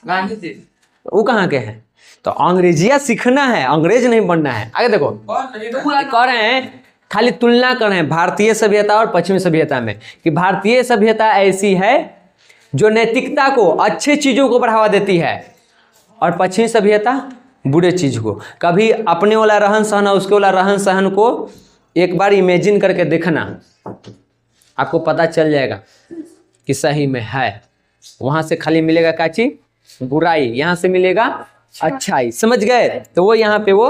वो कहाँ के हैं? तो अंग्रेजिया सीखना है, अंग्रेज नहीं बनना है। आगे देखो, कह रहे हैं खाली तुलना कर रहे हैं भारतीय सभ्यता और पश्चिमी सभ्यता में, कि भारतीय सभ्यता ऐसी है जो नैतिकता को, अच्छे चीजों को बढ़ावा देती है, और पश्चिमी सभ्यता बुरे चीज को। कभी अपने वाला रहन सहन और उसके वाला रहन सहन को एक बार इमेजिन करके देखना, आपको पता चल जाएगा कि सही में है। वहां से खाली मिलेगा क्या चीज? बुराई, यहाँ से मिलेगा अच्छाई। समझ गए? तो वो यहाँ पे वो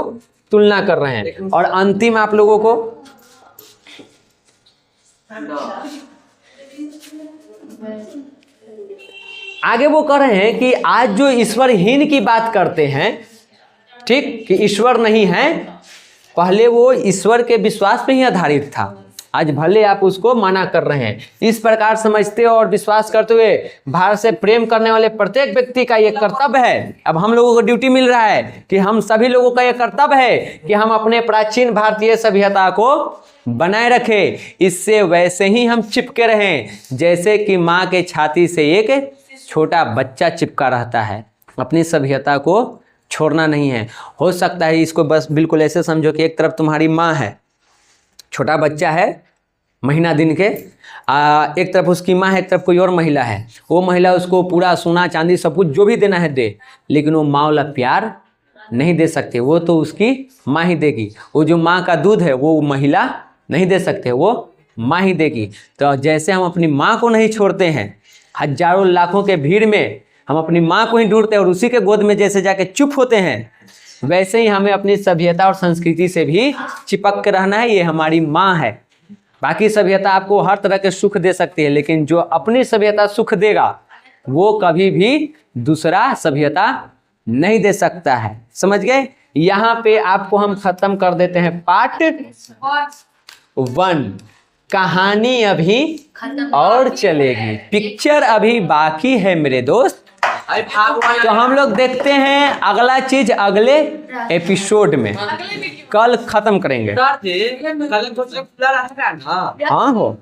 तुलना कर रहे हैं। और अंतिम आप लोगों को आगे वो कह रहे हैं कि आज जो ईश्वरहीन की बात करते हैं, ठीक, कि ईश्वर नहीं है, पहले वो ईश्वर के विश्वास पे ही आधारित था। आज भले आप उसको मना कर रहे हैं। इस प्रकार समझते और विश्वास करते हुए भारत से प्रेम करने वाले प्रत्येक व्यक्ति का यह कर्तव्य है। अब हम लोगों को ड्यूटी मिल रहा है कि हम सभी लोगों का यह कर्तव्य है कि हम अपने प्राचीन भारतीय सभ्यता को बनाए रखें। इससे वैसे ही हम चिपके रहें जैसे कि माँ के छाती से एक छोटा बच्चा चिपका रहता है। अपनी सभ्यता को छोड़ना नहीं है। हो सकता है इसको बस बिल्कुल ऐसे समझो कि एक तरफ तुम्हारी माँ है, छोटा बच्चा है महीना दिन के, एक तरफ उसकी माँ है, एक तरफ कोई और महिला है। वो महिला उसको पूरा सोना चांदी सब कुछ जो भी देना है दे, लेकिन वो माँ वाला प्यार नहीं दे सकते। वो तो उसकी माँ ही देगी। वो जो माँ का दूध है वो महिला नहीं दे सकते, वो माँ ही देगी। तो जैसे हम अपनी माँ को नहीं छोड़ते हैं, हजारों लाखों के भीड़ में हम अपनी माँ को ही ढूंढते हैं और उसी के गोद में जैसे जाके चुप होते हैं, वैसे ही हमें अपनी सभ्यता और संस्कृति से भी चिपक के रहना है। ये हमारी माँ है। बाकी सभ्यता आपको हर तरह के सुख दे सकती है, लेकिन जो अपनी सभ्यता सुख देगा वो कभी भी दूसरा सभ्यता नहीं दे सकता है। समझ गए? यहाँ पे आपको हम खत्म कर देते हैं पार्ट 1। कहानी अभी और चलेगी, पिक्चर अभी बाकी है मेरे दोस्त। तो हम लोग देखते हैं अगला चीज अगले एपिसोड में। कल खत्म करेंगे। हाँ हो।